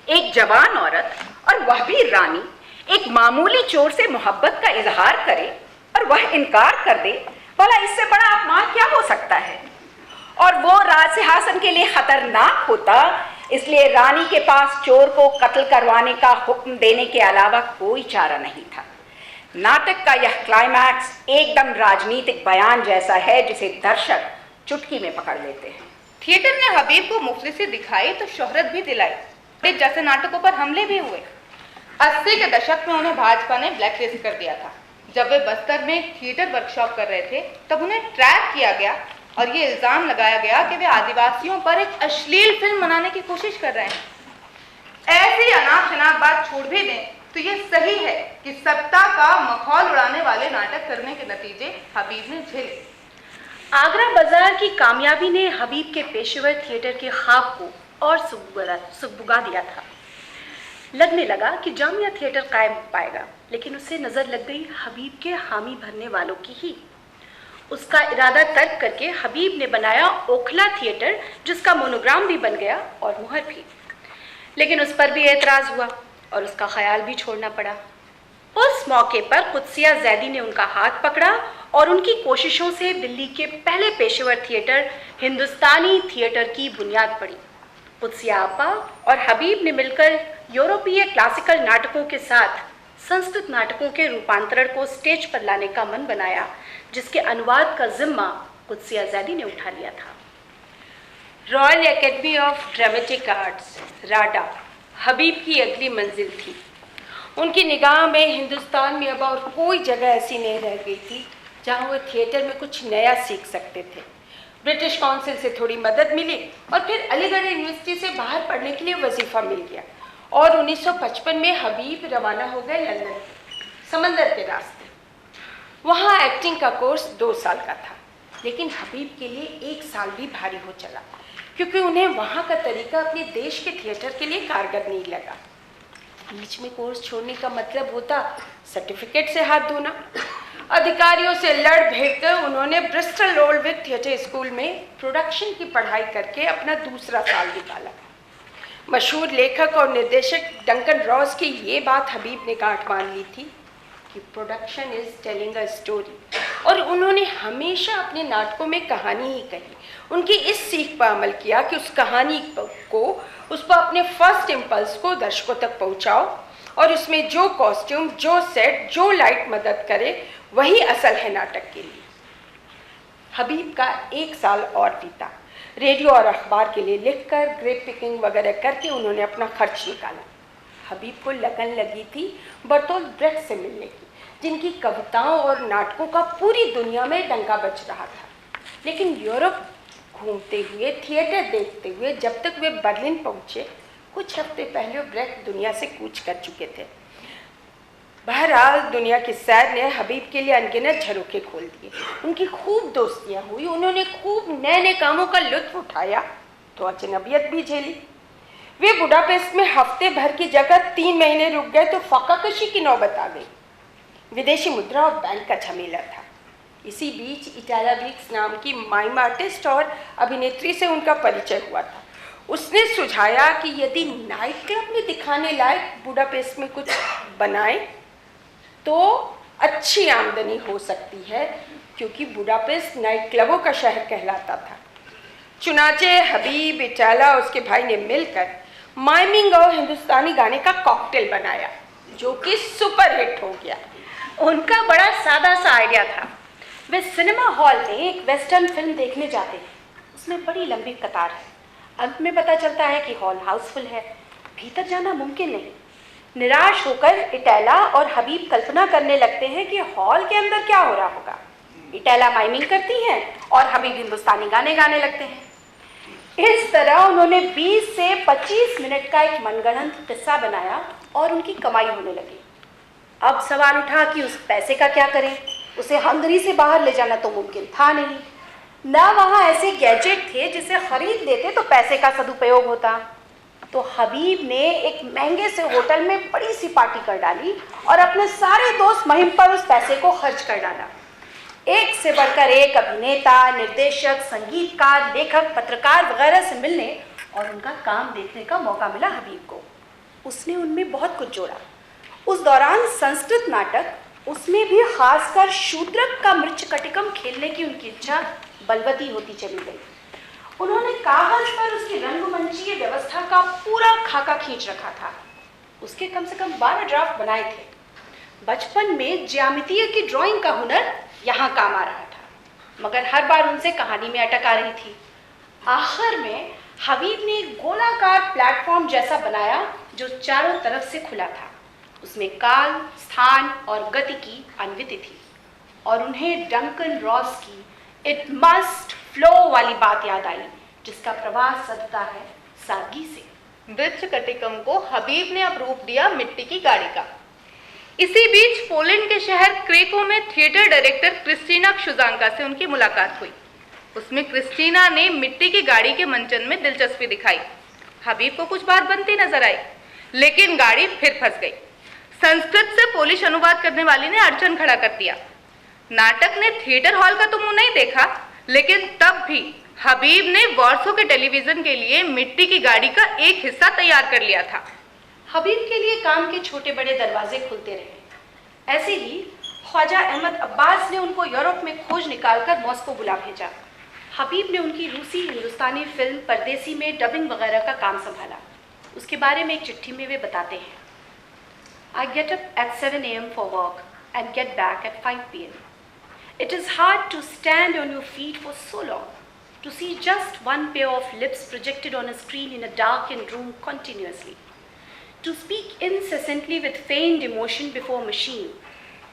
एक जवान औरत, और वह भी रानी, एक मामूली चोर से मोहब्बत का इजहार करे और वह इनकार कर दे, भला इससे बड़ा अपमान क्या हो सकता है? और वो राजसिंहासन के लिए खतरनाक होता, इसलिए रानी के पास चोर को कत्ल करवाने का हुक्म देने के अलावा कोई चारा नहीं था। नाटक का यह क्लाइमैक्स एकदम राजनीतिक बयान जैसा है, जिसे दर्शक चुटकी में पकड़ लेते हैं।
थिएटर ने हबीब को मुफलिसी दिखाई तो शोहरत भी दिलाई। जैसे नाटकों पर हमले भी हुए। 80 के दशक में उन्हें भाजपा ने ब्लैकलिस्ट कर दिया था। जब वे बस्तर में एक थिएटर वर्कशॉप कर रहे थे, तब उन्हें ट्रैक किया गया और ये इल्जाम लगाया गया कि वे आदिवासियों पर एक अश्लील फिल्म बनाने की कोशिश कर रहे हैं। ऐसी अनाप शनाप बात छोड़ भी दें तो ये सही है कि सत्ता का मखौल उड़ाने वाले नाटक करने के नतीजे हबीब ने झेले।
आगरा बाजार की कामयाबी ने हबीब के पेशेवर थिएटर के ख्वाब को और सुगबुगा दिया था। लगने लगा कि जामिया थिएटर कायम हो पाएगा, लेकिन उससे नजर लग गई हबीब के हामी भरने वालों की ही। उसका इरादा तर्क करके हबीब ने बनाया ओखला थिएटर, जिसका मोनोग्राम भी बन गया और मुहर भी। लेकिन उस पर भी एतराज हुआ और उसका ख्याल भी छोड़ना पड़ा। उस मौके पर कुदसिया जैदी ने उनका हाथ पकड़ा और उनकी कोशिशों से दिल्ली के पहले पेशेवर थिएटर हिंदुस्तानी थिएटर की बुनियाद पड़ी। कुदसिया आपा और हबीब ने मिलकर यूरोपीय क्लासिकल नाटकों के साथ संस्कृत नाटकों के रूपांतरण को स्टेज पर लाने का मन बनाया, जिसके अनुवाद का जिम्मा कुदसिया जैदी ने उठा लिया था। Royal Academy of Dramatic Arts RADA Habib की अगली मंजिल थी। उनकी निगाह में हिंदुस्तान में अब और कोई जगह ऐसी नहीं रह गई थी जहां वो थिएटर में कुछ नया सीख सकते थे। ब्रिटिश काउंसिल से थोड़ी मदद मिली और फिर अलीगढ़ यूनिवर्सिटी से बाहर पढ़ने के लिए वजीफा मिल गया और 1955 में हबीब रवाना हो गए लंदन समंदर के रास्ते। वहाँ एक्टिंग का कोर्स 2 साल का था, लेकिन हबीब के लिए 1 साल भी भारी हो चला, क्योंकि उन्हें वहाँ का तरीका अपने देश के थिएटर के लिए कारगर नहीं लगा। बीच में कोर्स छोड़ने का मतलब होता सर्टिफिकेट से हाथ धोना। अधिकारियों से लड़ भिड़ कर उन्होंने ब्रिस्टल ओल्डविक थिएटर स्कूल में प्रोडक्शन की पढ़ाई करके अपना दूसरा साल निकाला। मशहूर लेखक और निर्देशक डंकन रॉस की ये बात हबीब ने गांठ मान ली थी कि production is telling a story, और उन्होंने हमेशा अपने नाटकों में कहानी ही कही। उनकी इस सीख पर अमल किया कि उस कहानी को उस पर अपने फर्स्ट इम्पल्स को दर्शकों तक पहुंचाओ, और उसमें जो कॉस्ट्यूम, जो सेट, जो लाइट मदद करे, वही असल है नाटक के लिए। हबीब का 1 साल और बीता। रेडियो और अखबार के लिए लिखकर, ग्रेप पिकिंग वगैरह करके उन्होंने अपना खर्च निकाला। हबीब को लगन लगी थी बर्तोल्ट ब्रेख्ट से मिलने की, जिनकी कविताओं और नाटकों का पूरी दुनिया में डंका बज रहा था। लेकिन यूरोप घूमते हुए, थिएटर देखते हुए जब तक वे बर्लिन पहुंचे, कुछ हफ्ते पहले ब्रेख्ट दुनिया से कूच कर चुके थे। बहरहाल दुनिया की सैर ने हबीब के लिए अनगिनत झरोखे खोल दिए। उनकी खूब दोस्तियां हुई, उन्होंने खूब नए नए कामों का लुत्फ उठाया तो अजनबियत भी झेली। वे बुडापेस्ट में हफ्ते भर की जगह 3 महीने रुक गए तो फाकाकशी की नौबत आ गई। विदेशी मुद्रा और बैंक का झमेला था। इसी बीच इटाला ब्रिक्स नाम की माइम आर्टिस्ट और अभिनेत्री से उनका परिचय हुआ था। उसने सुझाया कि यदि नाइट क्लब में दिखाने लायक बुडापेस्ट में कुछ बनाए तो अच्छी आमदनी हो सकती है, क्योंकि बुडापेस्ट नाइट क्लबों का शहर कहलाता था। चुनाचे हबीब, इटाला और उसके भाई ने मिलकर माइमिंग और हिंदुस्तानी गाने का कॉकटेल बनाया, जो कि सुपर हिट हो गया। उनका बड़ा सादा सा आइडिया था।
वे सिनेमा हॉल में एक वेस्टर्न फिल्म देखने जाते हैं। उसमें बड़ी लंबी कतार है। अंत में पता चलता है कि हॉल हाउसफुल है, भीतर जाना मुमकिन नहीं। निराश होकर इटैला और हबीब कल्पना करने लगते हैं कि हॉल के अंदर क्या हो रहा होगा। इटैला माइमिंग करती हैं और हबीब हिंदुस्तानी गाने गाने लगते हैं। इस तरह उन्होंने 20 से 25 मिनट का एक मनगढ़ंत किस्सा बनाया और उनकी कमाई होने लगी। अब सवाल उठा कि उस पैसे का क्या करें। उसे हंगरी से बाहर ले जाना तो मुमकिन था नहीं, ना वहाँ ऐसे गैजेट थे जिसे खरीद लेते तो पैसे का सदुपयोग होता। तो हबीब ने एक महंगे से होटल में बड़ी सी पार्टी कर डाली और अपने सारे दोस्त महिम पर उस पैसे को खर्च कर डाला। एक से बढ़कर एक अभिनेता, निर्देशक, संगीतकार, लेखक, पत्रकार वगैरह से मिलने और उनका काम देखने का मौका मिला हबीब को। उसने उनमें बहुत कुछ जोड़ा। उस दौरान संस्कृत नाटक, उसमें भी खासकर शूद्रक का मृच्छकटिकम खेलने की उनकी इच्छा बलवती होती चली गई। उन्होंने कागज पर उसकी रंगमंचीय व्यवस्था का पूरा खाका खींच रखा था। उसके कम से कम 12 ड्राफ्ट बनाए थे। बचपन में ज्यामितीय की ड्राइंग का हुनर यहाँ काम आ रहा था, मगर हर बार उनसे कहानी में अटक आ रही थी। आखिर में हबीब ने एक गोलाकार प्लेटफॉर्म जैसा बनाया जो चारों तरफ से खुला था। उसमें काल, स्थान और गति की अन्विति थी और उन्हें डंकन रॉस की इट मस्ट फ्लो वाली बात याद आई, जिसका प्रवाह सदता है सादगी से।
मृच्छकटिकम को हबीब ने अब रूप दिया मिट्टी की गाड़ी का। इसी बीच पोलैंड के शहर क्रेको में थिएटर डायरेक्टर क्रिस्टीना क्षुजांका से उनकी मुलाकात हुई। उसमें क्रिस्टीना ने मिट्टी की गाड़ी के मंचन में दिलचस्पी दिखाई। हबीब को कुछ बात बनती नजर आई, लेकिन गाड़ी फिर फंस गई। संस्कृत से पोलिश अनुवाद करने वाली ने अड़चन खड़ा कर दिया। नाटक ने थिएटर हॉल का तो मुंह नहीं देखा, लेकिन तब भी हबीब ने वॉर्सो के टेलीविजन के लिए मिट्टी की गाड़ी का एक हिस्सा तैयार कर लिया था।
हबीब के लिए काम के छोटे बड़े दरवाजे खुलते रहे। ऐसे ही ख्वाजा अहमद अब्बास ने उनको यूरोप में खोज निकालकर मॉस्को बुला भेजा। हबीब ने उनकी रूसी हिंदुस्तानी फिल्म परदेसी में डबिंग वगैरह का काम संभाला। उसके बारे में एक चिट्ठी में वे बताते हैं, I get up at 7 a.m. for work and get back at 5 p.m. It is hard to stand on your feet for so long, to see just one pair of lips projected on a screen in a darkened room continuously, to speak incessantly with feigned emotion before a machine,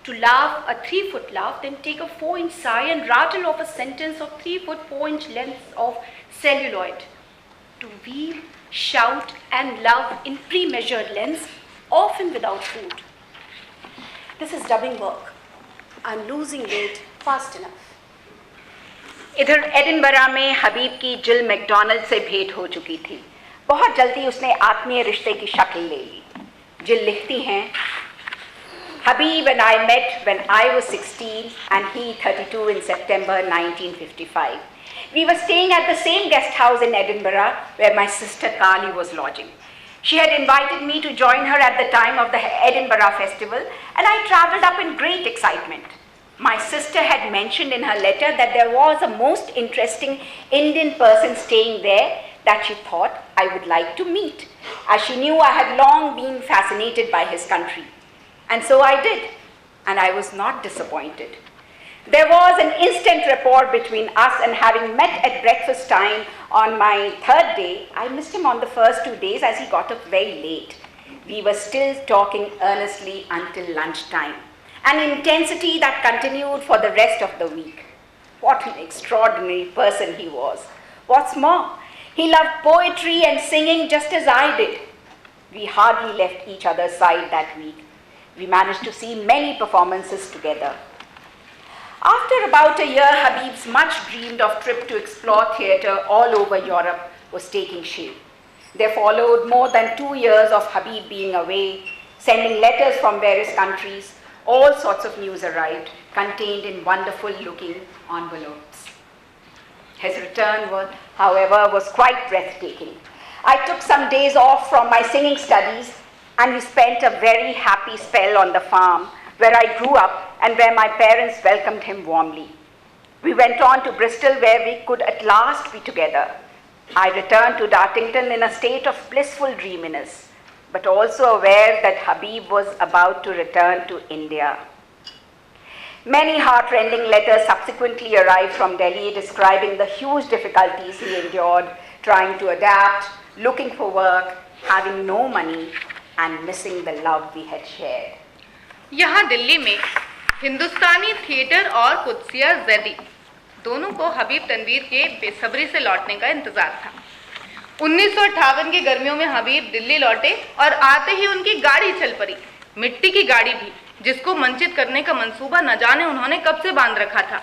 to laugh a 3-foot laugh, then take a 4-inch sigh and rattle off a sentence of 3-foot 4-inch length of celluloid, to weep, shout and love in pre-measured lengths, often without food. This is dubbing work. I'm losing weight fast enough. इधर Edinburgh में हबीब की जिल McDonald से भेंट हो चुकी थी। बहुत जल्दी उसने आत्मीय रिश्ते की शक्ल ले ली। जिल लिखती हैं, Habib and I met when I was 16 and he 32 in September 1955. We were staying at the same guest house in Edinburgh where my sister Kali was lodging. She had invited me to join her at the time of the Edinburgh Festival, and I travelled up in great excitement. My sister had mentioned in her letter that there was a most interesting Indian person staying there that she thought I would like to meet, as she knew I had long been fascinated by his country. And so I did, and I was not disappointed. There was an instant rapport between us, and having met at breakfast time on my third day, I missed him on the first 2 days as he got up very late. We were still talking earnestly until lunchtime, an intensity that continued for the rest of the week. What an extraordinary person he was. What's more, he loved poetry and singing just as I did. We hardly left each other's side that week. We managed to see many performances together. After about a year, Habib's much-dreamed of trip to explore theatre all over Europe was taking shape. There followed more than 2 years of Habib being away, sending letters from various countries. All sorts of news arrived, contained in wonderful-looking envelopes. His return, however, was quite breathtaking. I took some days off from my singing studies, and we spent a very happy spell on the farm where I grew up and where my parents welcomed him warmly. We went on to Bristol where we could at last be together. I returned to Dartington in a state of blissful dreaminess, but also aware that Habib was about to return to India. Many heart-rending letters subsequently arrived from Delhi describing the huge difficulties he endured trying to adapt, looking for work, having no money, and missing the love we had shared.
यहाँ दिल्ली में हिंदुस्तानी theatre और कुदसिया जैदी दोनों को हबीब तनवीर के बेसब्री से लौटने का इंतजार था। 1958 की गर्मियों में हबीब दिल्ली लौटे और आते ही उनकी गाड़ी चल पड़ी, मिट्टी की गाड़ी भी, जिसको मंचित करने का मंसूबा न जाने उन्होंने कब से बांध रखा था।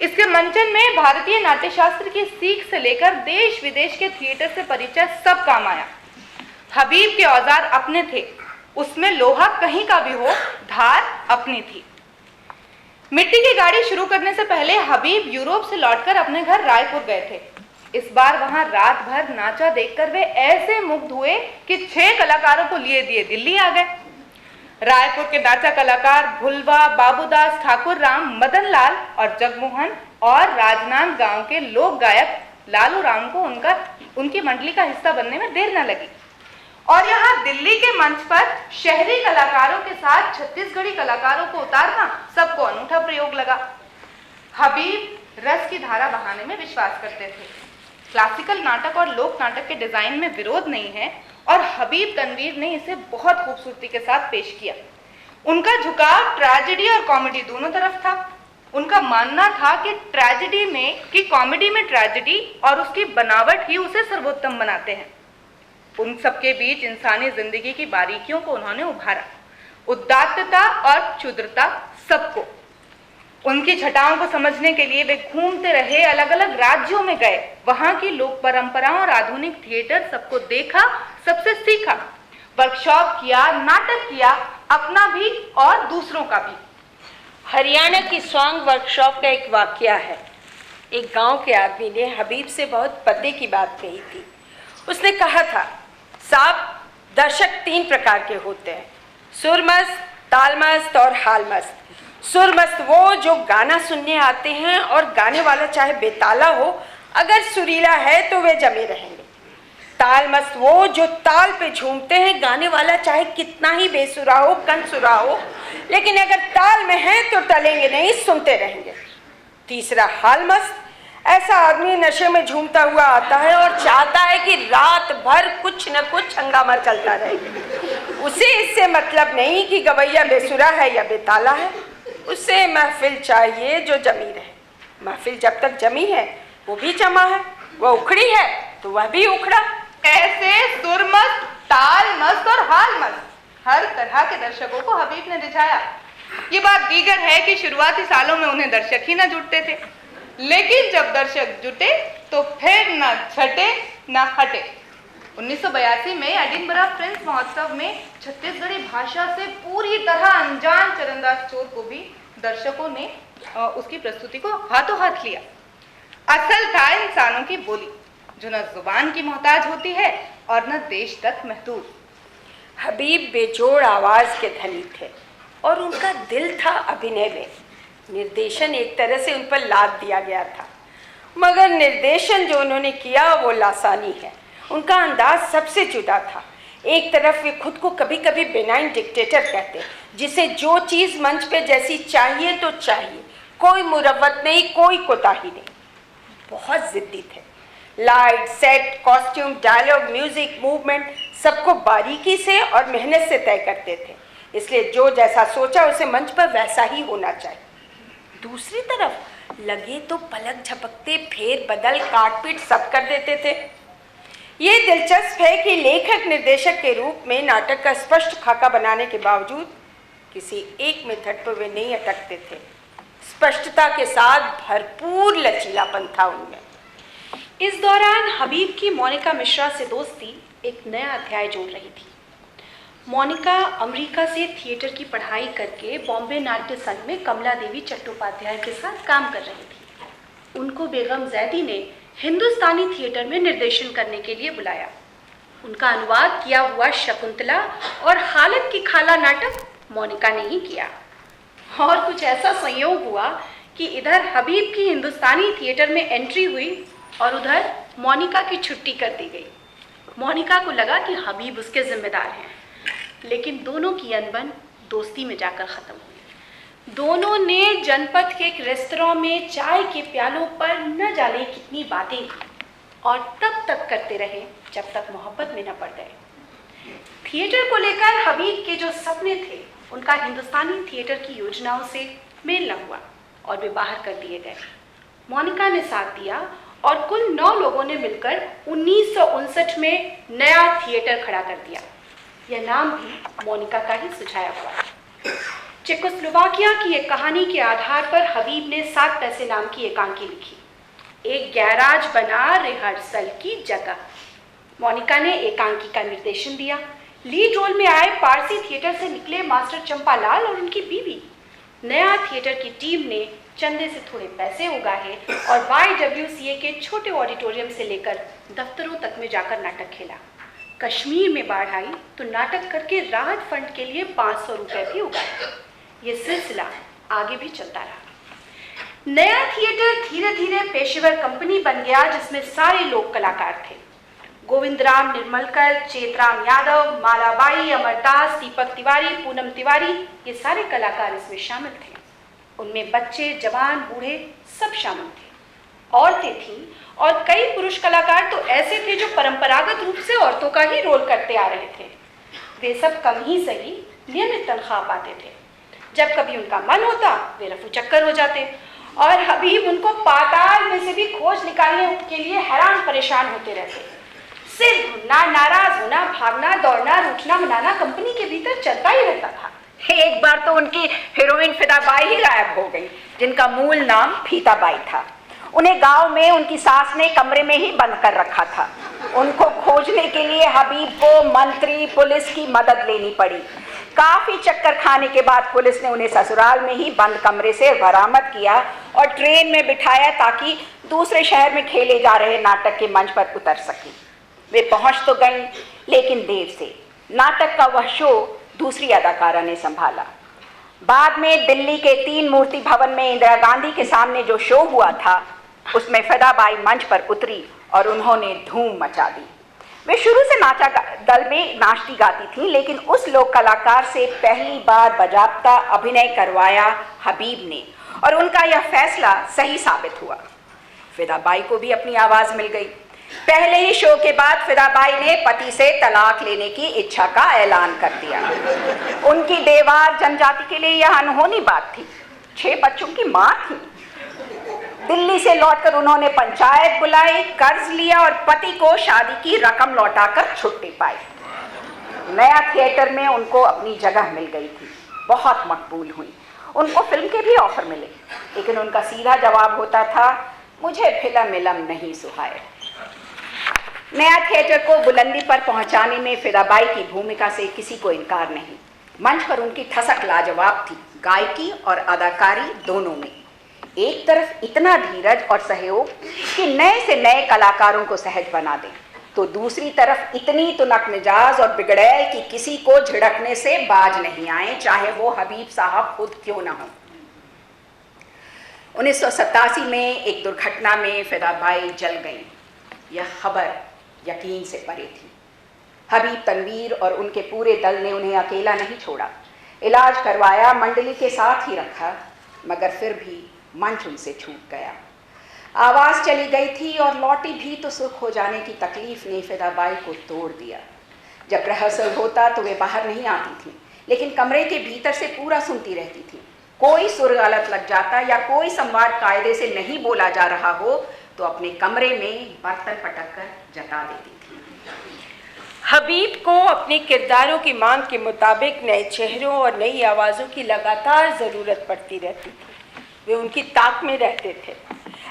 इसके मंचन में भारतीय नाट्य शास्त्र की सीख से लेकर देश विदेश के थिएटर से परिचय सब काम आया। हबीब के औजार अपने थे, उसमें लोहा कहीं का भी हो, धार अपनी थी। मिट्टी की गाड़ी शुरू करने से पहले हबीब यूरोप से लौटकर अपने घर रायपुर गए थे। इस बार वहां रात भर नाचा देखकर वे ऐसे मुग्ध हुए कि 6 कलाकारों को लिए दिए दिल्ली आ गए। रायपुर के नाचा कलाकार भुलवा, बाबूदास, ठाकुर राम, मदन लाल और जगमोहन और राजनांद गांव के लोक गायक लालू राम को उनकी मंडली का हिस्सा बनने में देर न लगी। और यहाँ दिल्ली के मंच पर शहरी कलाकारों के साथ छत्तीसगढ़ी कलाकारों को उतारना सबको अनूठा प्रयोग लगा। हबीब रस की धारा बहाने में विश्वास करते थे। क्लासिकल नाटक और लोक नाटक के डिजाइन में विरोध नहीं है और हबीब तनवीर ने इसे बहुत खूबसूरती के साथ पेश किया। उनका झुकाव ट्रेजेडी और कॉमेडी दोनों तरफ था। उनका मानना था कि कॉमेडी में ट्रेजेडी और उसकी बनावट ही उसे सर्वोत्तम बनाते हैं। उन सबके बीच इंसानी जिंदगी की बारीकियों को उन्होंने उभारा, उदात्तता और क्षुद्रता सबको। उनकी छटाओं को समझने के लिए वे घूमते रहे, अलग अलग राज्यों में गए, वहां की लोक परंपराओं और आधुनिक थिएटर सबको देखा, सबसे सीखा, वर्कशॉप किया, नाटक किया, अपना भी और दूसरों का भी।
हरियाणा की सॉन्ग वर्कशॉप का एक वाकया है। एक गांव के आदमी ने हबीब से बहुत पर्दे की बात कही थी। उसने कहा था, साहब, दर्शक 3 प्रकार के होते हैं, सुरमस्त, तालमस्त और हालमस्त। सुरमस्त वो जो गाना सुनने आते हैं और गाने वाला चाहे बेताला हो, अगर सुरीला है तो वे जमे रहेंगे। तालमस्त वो जो ताल पे झूमते हैं, गाने वाला चाहे कितना ही बेसुरा हो, कनसुरा हो, लेकिन अगर ताल में है तो टलेंगे नहीं, सुनते रहेंगे। तीसरा हालमस्त, ऐसा आदमी नशे में झूमता हुआ आता है और चाहता है कि रात भर कुछ न कुछ हंगामा चलता रहे। उसे इससे मतलब नहीं कि गवैया बेसुरा है या बेताला है, उसे महफिल चाहिए जो जमी रहे। महफिल जब तक जमी है वो भी जमा है, वह उखड़ी है तो वह भी उखड़ा।
ऐसे सुरमस्त, तालमस्त और हालमस्त हर तरह के दर्शकों को हबीब ने रिझाया। ये बात दीगर है कि शुरुआती सालों में उन्हें दर्शक ही न जुटते थे, लेकिन जब दर्शक जुटे तो फिर न छटे न हटे। 1982 में एडिनबरा फिल्म महोत्सव में छत्तीसगढ़ी भाषा से पूरी तरह अनजान चरणदास चोर को भी दर्शकों ने उसकी प्रस्तुति को हाथों हाथ लिया। असल था इंसानों की बोली, जो न जुबान की मोहताज होती है और न देश तक महदूद।
हबीब बेजोड़ आवाज के धनी थे और उनका दिल था अभिनय में। निर्देशन एक तरह से उन पर लाद दिया गया था, मगर निर्देशन जो उन्होंने किया वो लासानी है। उनका अंदाज सबसे जुदा था। एक तरफ वे खुद को कभी कभी बेनाइन डिक्टेटर कहते, जिसे जो चीज़ मंच पे जैसी चाहिए तो चाहिए, कोई मुरव्वत नहीं, कोई कोताही नहीं। बहुत जिद्दी थे। Light, set, costume, dialogue, music, movement सबको बारीकी से और मेहनत से तय करते थे, इसलिए जो जैसा सोचा उसे मंच पर वैसा ही होना चाहिए। दूसरी तरफ लगे तो पलक झपकते, फेर बदल, काटपीट सब कर देते थे। ये दिलचस्प है कि लेखक निर्देशक के रूप में नाटक का स्पष्ट खाका बनाने के बावजूद किसी एक मेथड पर वे नहीं अटकते थे। स्पष्टता के साथ भरपूर लचीलापन था उनमें।
इस दौरान हबीब की मोनिका मिश्रा से दोस्ती एक नया अध्याय जोड़ रही थी। मोनिका अमेरिका से थिएटर की पढ़ाई करके बॉम्बे नाट्य संघ में कमला देवी चट्टोपाध्याय के साथ काम कर रही थी। उनको बेगम जैदी ने हिंदुस्तानी थिएटर में निर्देशन करने के लिए बुलाया। उनका अनुवाद किया हुआ शकुंतला और हालत की खाला नाटक मोनिका ने ही किया। और कुछ ऐसा संयोग हुआ कि इधर हबीब की हिंदुस्तानी थिएटर में एंट्री हुई और उधर मोनिका की छुट्टी कर दी गई। मोनिका को लगा कि हबीब उसके जिम्मेदार हैं, लेकिन दोनों की अनबन दोस्ती में जाकर ख़त्म हुई। दोनों ने जनपद के एक रेस्तरां में चाय के प्यालों पर न जाने कितनी बातें की और तब तक करते रहे जब तक मोहब्बत में न पड़ गए। थिएटर को लेकर हबीब के जो सपने थे उनका हिंदुस्तानी थिएटर की योजनाओं से मेल न हुआ और वे बाहर कर दिए गए। मोनिका ने साथ दिया और कुल 9 लोगों ने मिलकर 1959 में नया थिएटर खड़ा कर दिया। यह नाम भी मोनिका का ही सुझाया हुआ है। चेकोस्लोवाकिया की एक कहानी के आधार पर हबीब ने 7 पैसे नाम की एकांकी लिखी। एक गैराज बना रिहर्सल की जगह। मोनिका ने एकांकी का निर्देशन दिया। लीड रोल में आए पारसी थिएटर से निकले मास्टर चंपालाल और उनकी बीवी। नया थिएटर की टीम ने चंदे से थोड़े पैसे उगाए और YWCA के छोटे ऑडिटोरियम से लेकर दफ्तरों तक में जाकर नाटक खेला। कश्मीर में बाढ़ आई तो नाटक करके राहत फंड के लिए 500 रुपए भी उगाए। ये सिलसिला आगे भी चलता रहा। नया थिएटर धीरे धीरे पेशेवर कंपनी बन गया जिसमें सारे लोग कलाकार थे। गोविंदराम निर्मलकर, चेतराम यादव, मालाबाई, अमरदास, दीपक तिवारी, पूनम तिवारी, ये सारे कलाकार इसमें शामिल थे। उनमें बच्चे, जवान, बूढ़े सब शामिल थे। औरतें थीं और कई पुरुष कलाकार तो ऐसे थे जो परंपरागत रूप से औरतों का ही रोल करते आ रहे थे। वे सब कम ही सही नियमित तनख्वाह पाते थे। जब कभी उनका मन होता वे रफू चक्कर हो जाते और हबीब उनको पाताल में से भी खोज निकालने के लिए हैरान परेशान होते रहते। सिर ढूंढना, नाराज होना, भागना, दौड़ना, रूठना, मनाना कंपनी के भीतर चलता ही रहता था।
एक बार तो उनकी हीरोइन फिदाबाई ही गायब हो गई, जिनका मूल नाम फीताबाई था। उन्हें गांव में उनकी सास ने कमरे में ही बंद कर रखा था। उनको खोजने के लिए हबीब को मंत्री, पुलिस की मदद लेनी पड़ी। काफी चक्कर खाने के बाद पुलिस ने उन्हें ससुराल में ही बंद कमरे से बरामद किया और ट्रेन में बिठाया ताकि दूसरे शहर में खेले जा रहे नाटक के मंच पर उतर सके। वे पहुंच तो गईं, लेकिन देर से। नाटक का वह शो दूसरी अदाकारा ने संभाला। बाद में दिल्ली के 3 मूर्ति भवन में इंदिरा गांधी के सामने जो शो हुआ था उसमें फिदाबाई मंच पर उतरी और उन्होंने धूम मचा दी। वे शुरू से नाचा दल में नाचती गाती थीं, लेकिन उस लोक कलाकार से पहली बार बाजाबता अभिनय करवाया हबीब ने और उनका यह फैसला सही साबित हुआ। फिदाबाई को भी अपनी आवाज मिल गई। पहले ही शो के बाद फिदाबाई ने पति से तलाक लेने की इच्छा का ऐलान कर दिया। उनकी देवार जनजाति के लिए यह अनहोनी बात थी। 6 बच्चों की मां थी। दिल्ली से लौटकर उन्होंने पंचायत बुलाई, कर्ज लिया और पति को शादी की रकम लौटाकर छुट्टी पाई। नया थिएटर में उनको अपनी जगह मिल गई थी। बहुत मकबूल हुई। उनको फिल्म के भी ऑफर मिले, लेकिन उनका सीधा जवाब होता था, मुझे फिल्म मिलम नहीं सुहाए। नया थिएटर को बुलंदी पर पहुंचाने में फिदाबाई की भूमिका से किसी को इनकार नहीं। मंच पर उनकी ठसक लाजवाब थी, गायकी और अदाकारी दोनों में। एक तरफ इतना धीरज और सहयोग कि नए से नए कलाकारों को सहज बना दे, तो दूसरी तरफ इतनी तुनक मिजाज और बिगड़ैल कि किसी को झिड़कने से बाज नहीं आए, चाहे वो हबीब साहब खुद क्यों ना हो। 1987 में एक दुर्घटना में फिदाबाई जल गई। यह खबर यकीन से परे थी। हबीब तनवीर और उनके पूरे दल ने उन्हें अकेला नहीं छोड़ा। इलाज करवाया, मंडली के साथ ही रखा, मगर फिर भी मंच उनसे छूट गया। आवाज़ चली गई थी और लौटी भी तो सुर्ख हो जाने की तकलीफ ने फिदाबाई को तोड़ दिया। जब रिहर्सल होता तो वे बाहर नहीं आती थीं, लेकिन कमरे के भीतर से पूरा सुनती रहती थीं। कोई सुर गलत लग जाता या कोई संवाद कायदे से नहीं बोला जा रहा हो तो अपने कमरे में बर्तन पटक कर जता देती थी।
हबीब को अपने किरदारों की मांग के मुताबिक नए चेहरों और नई आवाज़ों की लगातार ज़रूरत पड़ती रहती थी। वे उनकी ताक में रहते थे।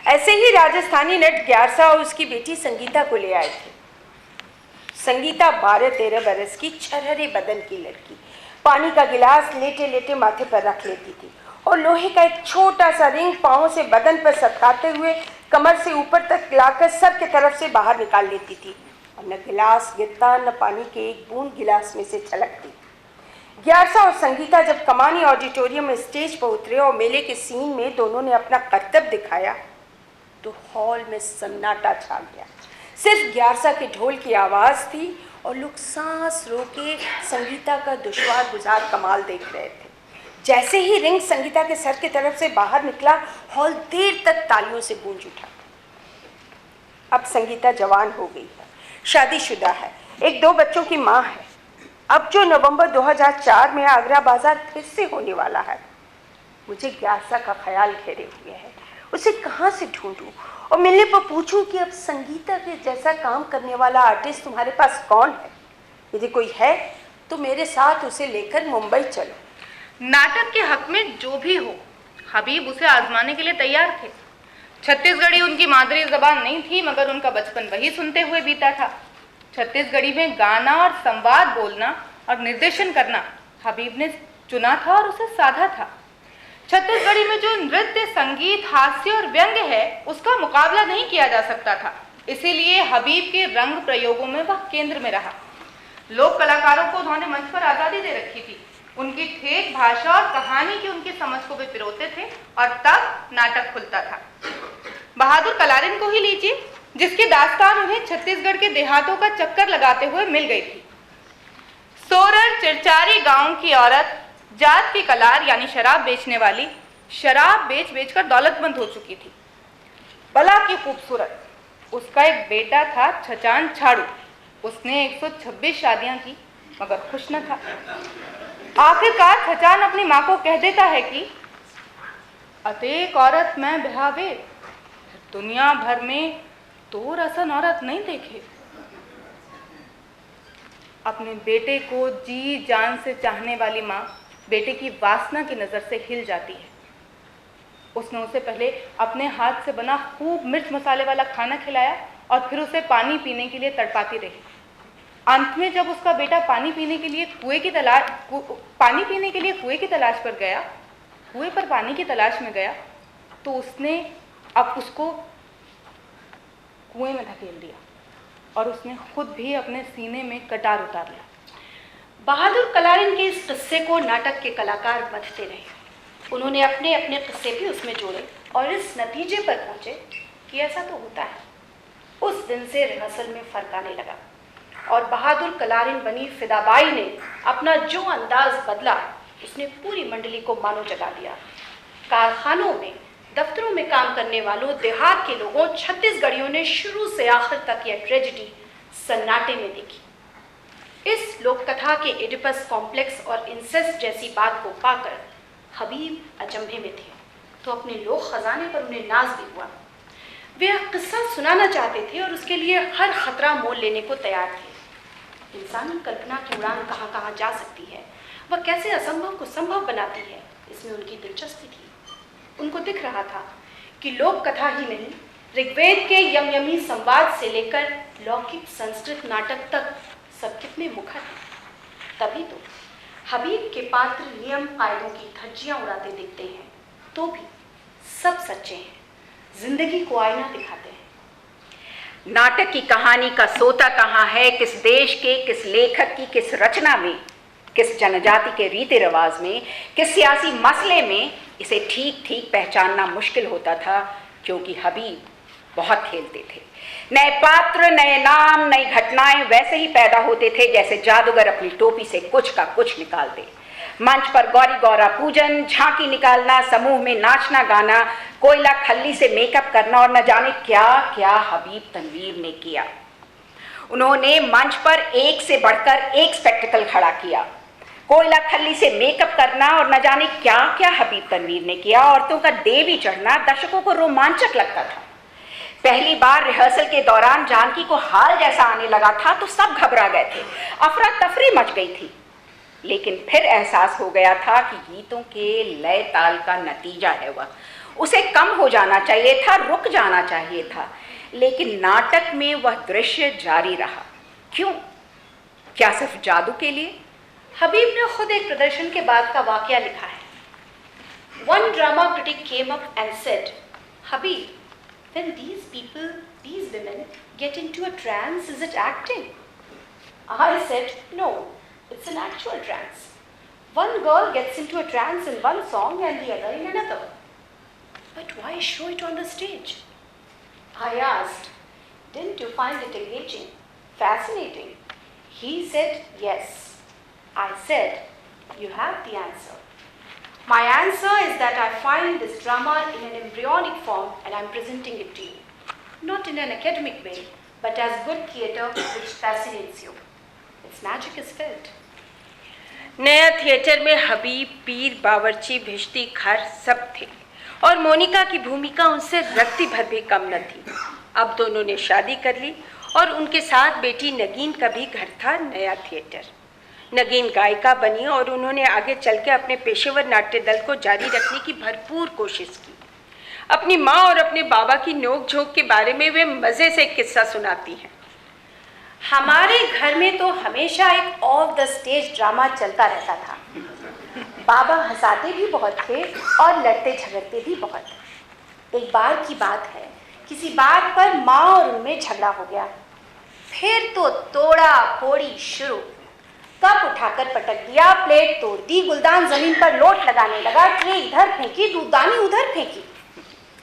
ऐसे ही राजस्थानी नट ग्यारसा और उसकी बेटी संगीता को ले आए थे। संगीता 12-13 बरस की छरहरे बदन की लड़की, पानी का गिलास लेटे लेटे माथे पर रख लेती थी और लोहे का एक छोटा सा रिंग पाँव से बदन पर सटकाते हुए कमर से ऊपर तक लाकर सर की तरफ से बाहर निकाल लेती थी और न गिलास गिरता न पानी के एक बूंद गिलास में से छलकती। ग्यारसा और संगीता जब कमानी ऑडिटोरियम में स्टेज पर उतरे और मेले के सीन में दोनों ने अपना करतब दिखाया तो हॉल में सन्नाटा छा गया। सिर्फ ग्यारसा के ढोल की आवाज़ थी और लोग सांस रोके संगीता का दुश्वार गुजार कमाल देख रहे थे। जैसे ही रिंग संगीता के सर की तरफ से बाहर निकला, हॉल देर तक तालियों से गूंज उठा। अब संगीता जवान हो गई है, शादीशुदा है, 1-2 बच्चों की माँ है। अब जो नवंबर 2004 में आगरा बाजार फिर से होने वाला है, मुझे ज्ञासा का ख्याल घेरे हुए है। उसे कहाँ से ढूंढूं और मिलने पर पूछूं कि अब संगीता के जैसा काम करने वाला आर्टिस्ट तुम्हारे पास कौन है? यदि कोई है तो मेरे साथ उसे लेकर मुंबई चलो।
नाटक के हक में जो भी हो, हबीब उसे आजमाने के लिए तैयार थे। छत्तीसगढ़ी उनकी मादरी जबान नहीं थी, मगर उनका बचपन वही सुनते हुए बीता था। छत्तीसगढ़ी में गाना और संवाद बोलना और निर्देशन करना हबीब ने चुना था और उसे साधा था। छत्तीसगढ़ी में जो नृत्य, संगीत, हास्य और व्यंग है, उसका मुकाबला नहीं किया जा सकता था। इसीलिए हबीब के रंग प्रयोगों में वह केंद्र में रहा। लोक कलाकारों को उन्होंने मंच पर आज़ादी दे रखी थी। उनकी ठेठ भाषा और कहानी की उनकी समझ को वे पिरोते थे और तब नाटक खुलता था। बहादुर कलारिन को ही लीजिए, जिसकी दास्तान उन्हें छत्तीसगढ़ के देहातों का चक्कर लगाते हुए मिल गई थी। सोरर चिरचारी गांव की औरत, जात की कलार यानी शराब बेचने वाली, शराब बेच बेचकर दौलतमंद हो चुकी थी। बला की खूबसूरत, उसका एक बेटा था छचान छाड़ू। उसने 126 शादियां की मगर खुश न था। आखिरकार छचान अपनी माँ को कह देता है कि अतेक औरत मैं ब्यावे, दुनिया भर में तो रसन औरत नहीं देखे। अपने बेटे को जी जान से चाहने वाली माँ बेटे की वासना की नज़र से हिल जाती है। उसने उसे पहले अपने हाथ से बना खूब मिर्च मसाले वाला खाना खिलाया और फिर उसे पानी पीने के लिए तड़पाती रही। अंत में जब उसका बेटा पानी पीने के लिए कुएं की तलाश पर गया, कुएं पर पानी की तलाश में गया, तो उसने अब उसको कुएं में धकेल दिया और उसने खुद भी अपने सीने में कटार उतार लिया।
बहादुर कलारिन के इस किस्से को नाटक के कलाकार बदते रहे। उन्होंने अपने अपने किस्से भी उसमें जोड़े और इस नतीजे पर पहुंचे कि ऐसा तो होता है। उस दिन से रिहर्सल में फर्क आने लगा और बहादुर कलारिन बनी फिदाबाई ने अपना जो अंदाज बदला, उसने पूरी मंडली को मानो जगा दिया। कारखानों में, दफ्तरों में काम करने वालों, देहात के लोगों, छत्तीसगढ़ियों ने शुरू से आखिर तक यह ट्रेजेडी सन्नाटे में देखी। इस लोककथा के एडिपस कॉम्प्लेक्स और इंसेस्ट जैसी बात को पाकर हबीब अचंभे में थे, तो अपने लोक खजाने पर उन्हें नाज भी हुआ। वे यह किस्सा सुनाना चाहते थे और उसके लिए हर खतरा मोल लेने को तैयार थे। इंसानी कल्पना की उड़ान कहाँ कहाँ जा सकती है, वह कैसे असंभव को संभव बनाती है, इसमें उनकी दिलचस्पी थी। उनको दिख रहा था कि लोक कथा ही नहीं, ऋग्वेद के यमयमी संवाद से लेकर लौकिक संस्कृत नाटक तक सब कितने मुखर हैं। तभी तो हबीब के पात्र नियम कायदों की धज्जियां उड़ाते दिखते हैं, तो भी सब सच्चे हैं, जिंदगी को आईना दिखाते हैं।
नाटक की कहानी का सोता कहाँ है, किस देश के, किस लेखक की, किस रचना में, किस जनजाति के रीति रिवाज में, किस सियासी मसले में, इसे ठीक ठीक पहचानना मुश्किल होता था, क्योंकि हबीब बहुत खेलते थे। नए पात्र, नए नाम, नई घटनाएं वैसे ही पैदा होते थे जैसे जादूगर अपनी टोपी से कुछ का कुछ निकाल दे। मंच पर गौरी गौरा पूजन, झांकी निकालना, समूह में नाचना गाना, कोयला खल्ली से मेकअप करना और न जाने क्या क्या हबीब तनवीर ने किया। उन्होंने मंच पर एक से बढ़कर एक स्पेक्टिकल खड़ा किया। कोयला खल्ली से मेकअप करना और न जाने क्या क्या हबीब तनवीर ने किया। औरतों का देवी चढ़ना दर्शकों को रोमांचक लगता था। पहली बार रिहर्सल के दौरान जानकी को हाल जैसा आने लगा था तो सब घबरा गए थे, अफरा तफरी मच गई थी। लेकिन फिर एहसास हो गया था कि गीतों के लय ताल का नतीजा है वह, उसे कम हो जाना चाहिए था, रुक जाना चाहिए था। लेकिन नाटक में वह दृश्य जारी रहा। क्यों? क्या सिर्फ जादू के लिए?
हबीब ने खुद एक प्रदर्शन के बाद का वाकया लिखा है। One drama critic came up and said, Habib, when these people, these women get into a trance, is it acting? I said, no, it's an actual trance. One girl gets into a trance in one song and the other in another. But why show it on the stage? I asked, didn't you find it engaging, fascinating? He said, yes. I said, you have the answer. My answer is that I find this drama in an embryonic form and I'm presenting it to you. Not in an academic way, but as good theatre which fascinates you. Its magic is felt.
नया theatre में हबीब, पीर, बावर्ची, भिश्ती, खर सब थे और मोनिका की भूमिका उनसे रत्ती भर भी कम न थी। अब दोनों ने शादी कर ली और उनके साथ बेटी नगीन का भी घर था नया थिएटर। नगीन गायिका बनी और उन्होंने आगे चल के अपने पेशेवर नाट्य दल को जारी रखने की भरपूर कोशिश की। अपनी माँ और अपने बाबा की नोक झोंक के बारे में वे मज़े से एक किस्सा सुनाती हैं।
हमारे घर में तो हमेशा एक ऑफ द स्टेज ड्रामा चलता रहता था। बाबा हंसाते भी बहुत थे और लड़ते झगड़ते भी बहुत। एक बार की बात है, किसी बात पर माँ और उनमें झगड़ा हो गया। फिर तो तोड़ा फोड़ी शुरू। कप उठाकर पटक दिया, प्लेट तोड़ दी, गुलदान जमीन पर लोट लगाने लगा, ट्रे इधर फेंकी, दूधदानी उधर फेंकी।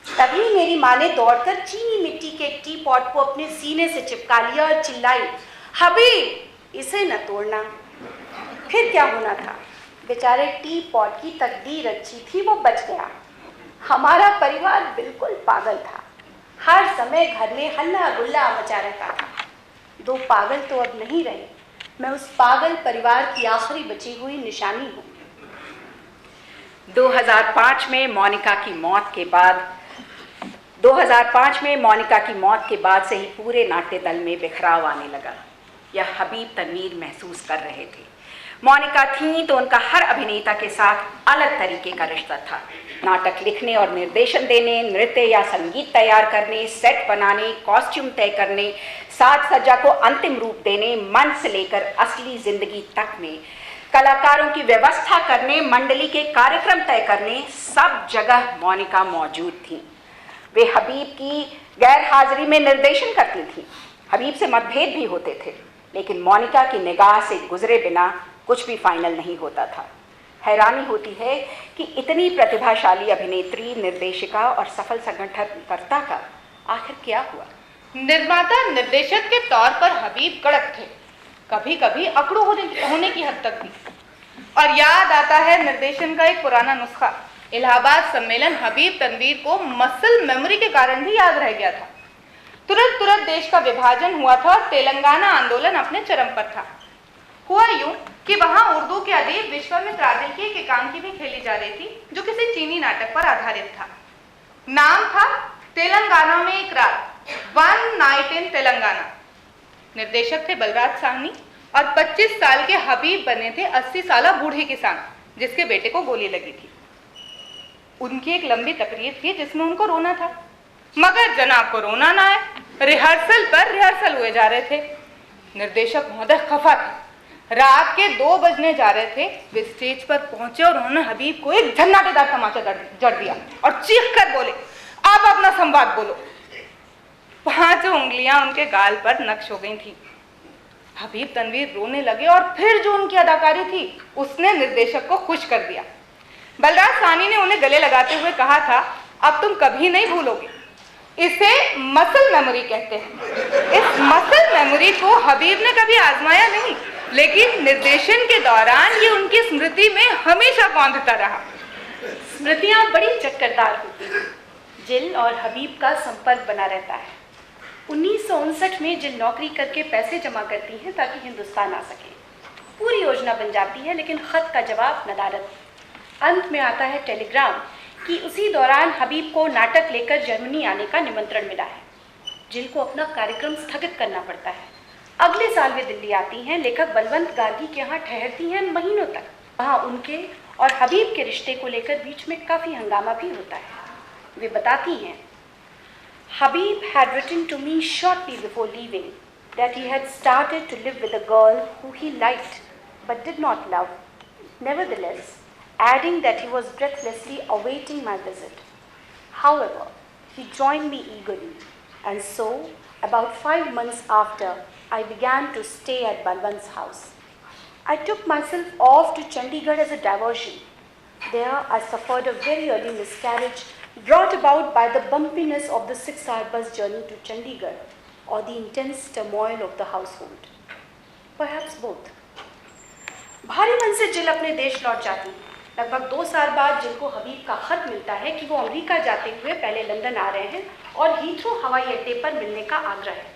तभी मेरी माँ ने दौड़कर चीनी मिट्टी के टी पॉट को अपने सीने से चिपका लिया और चिल्लाई, हबीब इसे न तोड़ना। फिर क्या होना था, बेचारे टी पॉट की तकदीर अच्छी थी, वो बच गया। हमारा परिवार बिल्कुल पागल था। हर समय घर में हल्ला गुल्ला मचा रहता था। 2 पागल तो अब नहीं रहे। मैं उस पागल परिवार की आखिरी बची हुई निशानी हूँ।
2005 में मोनिका की मौत के बाद से ही पूरे नाट्य दल में बिखराव आने लगा। यह हबीब तनवीर महसूस कर रहे थे। मोनिका थी तो उनका हर अभिनेता के साथ अलग तरीके का रिश्ता था। नाटक लिखने और निर्देशन देने, नृत्य या संगीत तैयार करने, सेट बनाने, कॉस्ट्यूम तय करने, साज सज्जा को अंतिम रूप देने, मंच से लेकर असली जिंदगी तक में कलाकारों की व्यवस्था करने, मंडली के कार्यक्रम तय करने, सब जगह मोनिका मौजूद थी। वे हबीब की गैर हाजिरी में निर्देशन करती थी। हबीब से मतभेद भी होते थे, लेकिन मोनिका की निगाह से गुजरे बिना कुछ भी फाइनल नहीं होता था। हैरानी होती है कि इतनी प्रतिभाशाली अभिनेत्री, निर्देशिका और सफल संगठनकर्ता का आखिर क्या हुआ।
निर्माता निर्देशक के तौर पर हबीब कड़क थे, कभी कभी अकड़ू होने की हद तक भी। और याद आता है निर्देशन का एक पुराना नुस्खा। इलाहाबाद सम्मेलन हबीब तनवीर को मसल मेमोरी के कारण भी याद रह गया था। तुरंत देश का विभाजन हुआ था और तेलंगाना आंदोलन अपने चरम पर था। हुआ यूं कि वहां उर्दू के अदीब विश्वामित्र आदिल की एक एकांकी भी खेली जा रही थी, जो किसी चीनी नाटक पर आधारित था। नाम था तेलंगाना में एक रात, वन नाइट इन तेलंगाना। निर्देशक थे बलराज साहनी और 25 साल के हबीब बने थे 80 साला बूढ़े किसान, जिसके बेटे को गोली लगी थी। उनकी एक लंबी तकरीर थी जिसमें उनको रोना था, मगर जनाब को रोना ना आए। रिहर्सल पर रिहर्सल हुए जा रहे थे। निर्देशक महोदय खफा थे। रात के 2 बजने जा रहे थे। वे स्टेज पर पहुंचे और उन्होंने हबीब को एक झन्नाटेदार तमाचा जड़ दिया और चीख कर बोले, आप अपना संवाद बोलो। 5 उंगलियां उनके गाल पर नक्श हो गई थी। हबीब तनवीर रोने लगे और फिर जो उनकी अदाकारी थी उसने निर्देशक को खुश कर दिया। बलराज साहनी ने उन्हें गले लगाते हुए कहा था, अब तुम कभी नहीं भूलोगे, इसे मसल मेमोरी कहते हैं। इस मसल मेमोरी को हबीब ने कभी आजमाया नहीं, लेकिन निर्देशन के दौरान ये उनकी स्मृति में हमेशा कौंधता रहा।
स्मृतियाँ बड़ी चक्करदार होती हैं। जिल और हबीब का संपर्क बना रहता है। 1959 में जिल नौकरी करके पैसे जमा करती हैं ताकि हिंदुस्तान आ सके। पूरी योजना बन जाती है, लेकिन खत का जवाब नदारद। अंत में आता है टेलीग्राम कि उसी दौरान हबीब को नाटक लेकर जर्मनी आने का निमंत्रण मिला है। जिल को अपना कार्यक्रम स्थगित करना पड़ता है। अगले साल वे दिल्ली आती हैं। लेखक बलवंत गार्गी के यहाँ ठहरती हैं महीनों तक। वहाँ उनके और हबीब के रिश्ते को लेकर बीच में काफ़ी हंगामा भी होता है। वे बताती हैं, Habib had written to me shortly before leaving that he had started to live with a girl who he liked but did not love. Nevertheless, adding that he was breathlessly awaiting my visit. However, he joined me eagerly, and so, about 5 months after, I began to stay at Balwant's house. I took myself off to Chandigarh as a diversion. There, I suffered a very early miscarriage brought about by the bumpiness of the 6-hour bus journey to Chandigarh or the intense turmoil of the household. Perhaps both. भारी मन से जिल अपने देश लौट जाती हैं। लगभग 2 साल बाद जिल को हबीब का खत मिलता है कि वो अमेरिका जाते हुए पहले लंदन आ रहे हैं और हीथ्रो हवाई अड्डे पर मिलने का आग्रह है।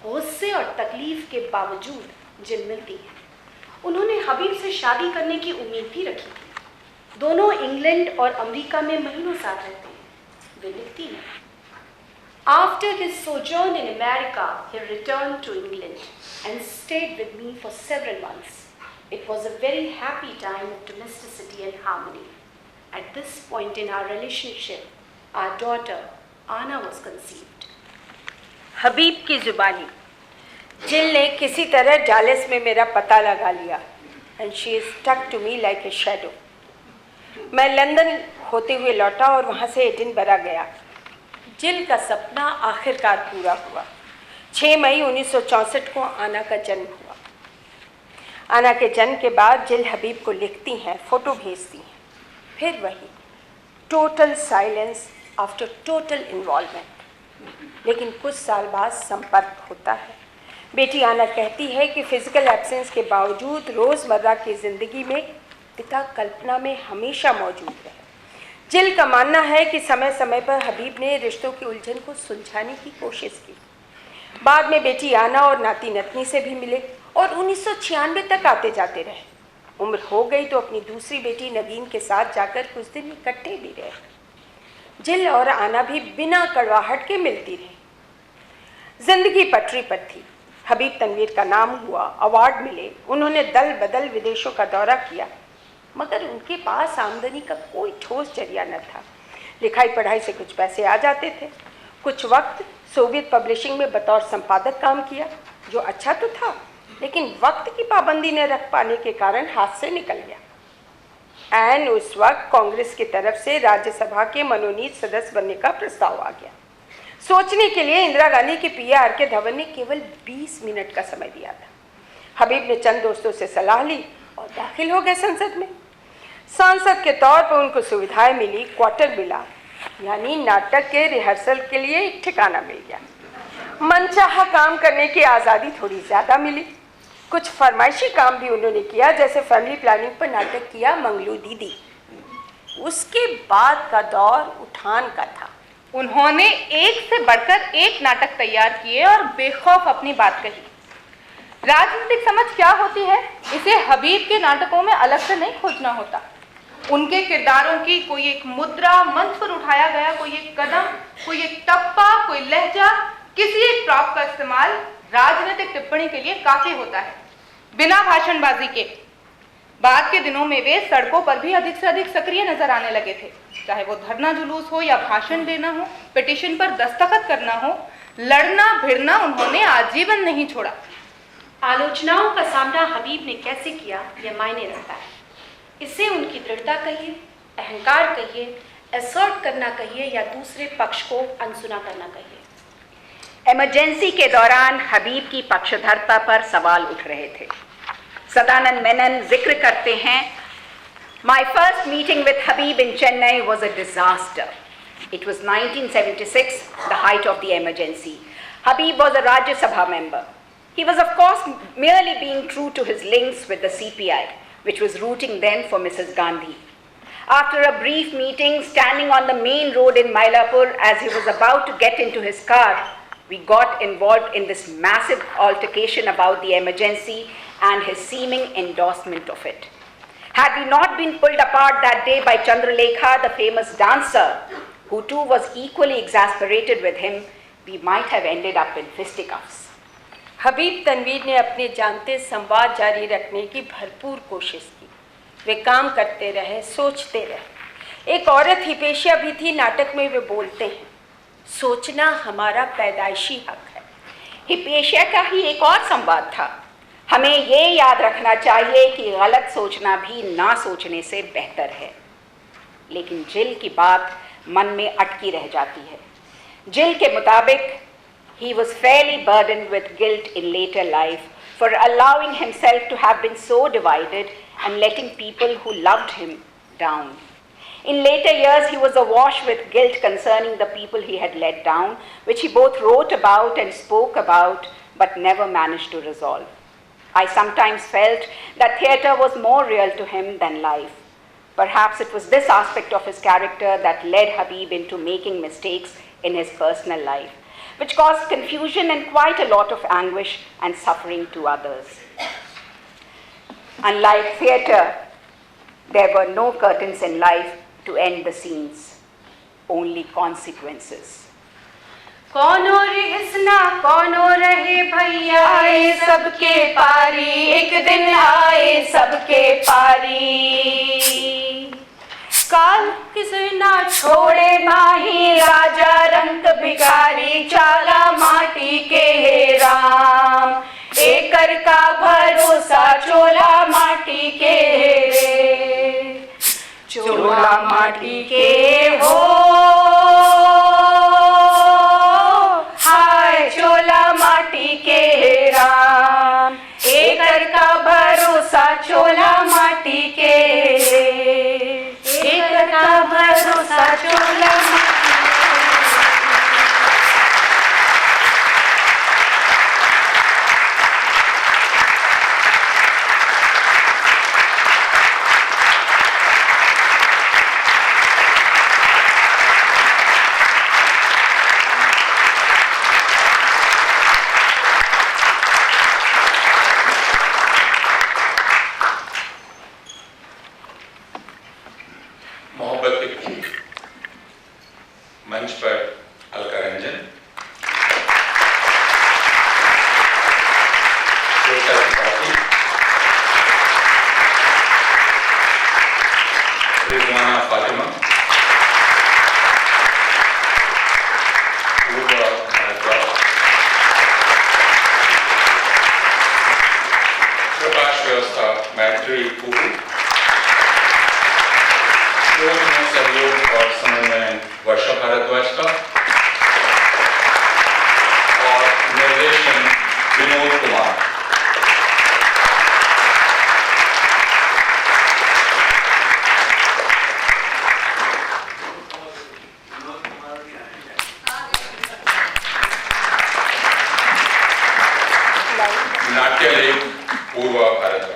गुस्से और तकलीफ के बावजूद जिल मिलती है। उन्होंने हबीब से शादी करने की उम्मीद भी रखी थी। दोनों इंग्लैंड और अमेरिका में महीनों साथ रहते हैं। वे लिखती हैं, After his sojourn in America, he returned to England and stayed with me for several months. It was a very happy time of domesticity and harmony. At this point in our relationship, our daughter, Anna, was conceived.
हबीब की जुबानी, जिल ने किसी तरह Dallas में मेरा पता लगा लिया and she stuck to me like a shadow. मैं लंदन होते हुए लौटा और वहाँ से एडिनबरा गया। जिल का सपना आखिरकार पूरा हुआ। 6 मई 1964 को आना का जन्म हुआ। आना के जन्म के बाद जिल हबीब को लिखती हैं, फ़ोटो भेजती हैं। फिर वही total silence after total involvement. लेकिन कुछ साल बाद संपर्क होता है। बेटी आना कहती है कि फ़िज़िकल एब्सेंस के बावजूद रोज़मर्रा की ज़िंदगी में पिता कल्पना में हमेशा मौजूद रहे। जिल का मानना है कि समय समय पर हबीब ने रिश्तों की उलझन को सुलझाने की कोशिश की। बाद में बेटी आना और नाती नतनी से भी मिले और 1996 तक आते जाते रहे। उम्र हो गई तो अपनी दूसरी बेटी नगीन के साथ जाकर कुछ दिन इकट्ठे भी रहे। जिल और आना भी बिना कड़वाहट के मिलती रही। जिंदगी पटरी पर थी। हबीब तनवीर का नाम हुआ, अवार्ड मिले, उन्होंने दल बदल विदेशों का दौरा किया, मगर उनके पास आमदनी का कोई ठोस जरिया न था। लिखाई पढ़ाई से कुछ पैसे आ जाते थे। कुछ वक्त सोवियत पब्लिशिंग में बतौर संपादक काम किया, जो अच्छा तो था, लेकिन वक्त की पाबंदी न रख पाने के कारण हाथ से निकल गया। एन उस वक्त कांग्रेस की तरफ से राज्यसभा के मनोनीत सदस्य बनने का प्रस्ताव आ गया। सोचने के लिए इंदिरा गांधी के PR के धवन ने केवल 20 मिनट का समय दिया था। हबीब ने चंद दोस्तों से सलाह ली और दाखिल हो गए संसद में। सांसद के तौर पर उनको सुविधाएं मिली, क्वार्टर मिला, यानी नाटक के रिहर्सल के लिए एक ठिकाना मिल गया। मनचाहा काम करने की आज़ादी थोड़ी ज़्यादा मिली। कुछ फरमाइशी काम भी उन्होंने किया, जैसे फैमिली प्लानिंग पर नाटक किया मंगलू दीदी। उसके बाद का दौर उठान का था।
उन्होंने एक से बढ़कर एक नाटक तैयार किए और बेखौफ अपनी बात कही। राजनीतिक समझ क्या होती है, इसे हबीब के नाटकों में अलग से नहीं खोजना होता। उनके किरदारों की कोई एक मुद्रा, मंच पर उठाया गया कोई एक कदम, कोई एक टप्पा, कोई लहजा, किसी एक प्रॉप का इस्तेमाल राजनीतिक टिप्पणी के लिए काफी होता है, बिना भाषणबाजी के। बाद के दिनों में वे सड़कों पर भी अधिक से अधिक सक्रिय नजर आने लगे थे, चाहे वो धरना जुलूस हो या भाषण देना हो, पिटीशन पर दस्तखत करना हो, लड़ना भिड़ना उन्होंने आजीवन नहीं छोड़ा।
आलोचनाओं का सामना हबीब ने कैसे किया, यह मायने रखता है। इसे उनकी दृढ़ता कहिए, अहंकार कहिए, असर्ट करना कहिए या दूसरे पक्ष को अनसुना करना कहिए।
इमरजेंसी के दौरान हबीब की पक्षधरता पर सवाल उठ रहे थे। सदानंद मेनन जिक्र करते हैं, My first meeting with Habib in Chennai was a disaster. It was 1976, the height of the emergency. Habib was a Rajya Sabha member. He was, of course, merely being true to his links with the CPI, which was rooting then for Mrs. Gandhi. After a brief meeting, standing on the main road in Mylapore as he was about to get into his car, we got involved in this massive altercation about the emergency and his seeming endorsement of it. Had we not been pulled apart that day by Chandralekha, the famous dancer, who too was equally exasperated with him, we might have ended up in fisticuffs.
Habib Tanvir ने अपने जानते संवाद जारी रखने की भरपूर कोशिश की। वे काम करते रहे, सोचते रहे। एक औरत हिपेशिया भी थी, नाटक में वे बोलते हैं, सोचना हमारा पैदाइशी हक है।
हिपेशिया का ही एक और संवाद था, हमें ये याद रखना चाहिए कि गलत सोचना भी ना सोचने से बेहतर है। लेकिन जिल की बात मन में अटकी रह जाती है। जिल के मुताबिक he was fairly burdened with guilt in later life for allowing himself to have been so divided and letting people who loved him down. In later years, he was awash with guilt concerning the people he had let down, which he both wrote about and spoke about, but never managed to resolve. I sometimes felt that theatre was more real to him than life. Perhaps it was this aspect of his character that led Habib into making mistakes in his personal life, which caused confusion and quite a lot of anguish and suffering to others. Unlike theatre, there were no curtains in life to end the scenes, only consequences.
कौनो रिसना कौनो रहे भैया,
आए सबके पारी, एक दिन आए सबके पारी। काल किसी ना छोड़े माही, राजा रंग भिखारी, चाला माटी के हे राम। एकर का भरोसा चोला माटी के रे, चोला माटी के हो, हाय चोला माटी के राम। एकर का भरोसा चोला माटी के, एकर का भरोसा चोला
मोहब्बत के फूल। मंच पर अलका रंजन, श्वेता त्रिपाठी, रिजवाना फातिमा, पूर्वा भारद्वाज, प्रकाश व्यवस्था मैत्री पूर्व, में सहयोग और समन्वय वर्षा भारद्वाज का, और निर्देशन विनोद कुमार। नाट्य लेख पूर्वा भारद्वाज।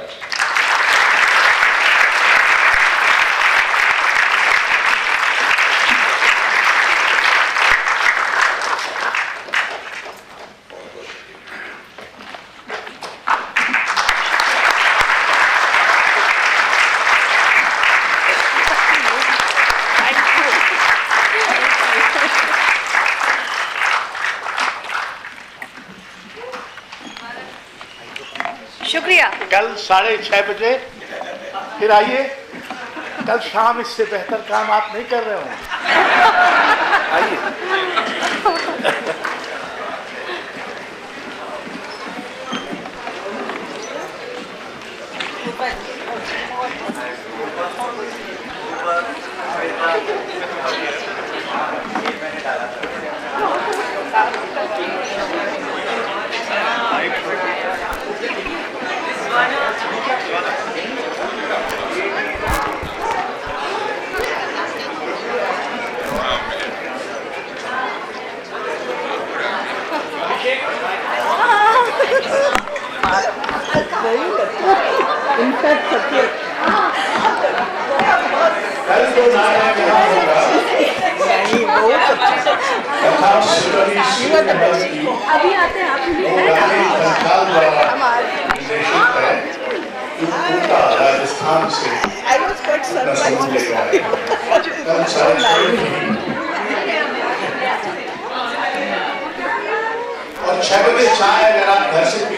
शुक्रिया।
कल 6:30 बजे फिर आइए। कल शाम इससे बेहतर काम आप नहीं कर रहे हो। आइए। कल तो नाटक यहाँ होगा। कथा
अभी आते हैं आप
निर्देशित है। पूरा राजस्थान से समूह लेकर आए। कल 6:30 और 6 बजे चाय अगर आप घर से पी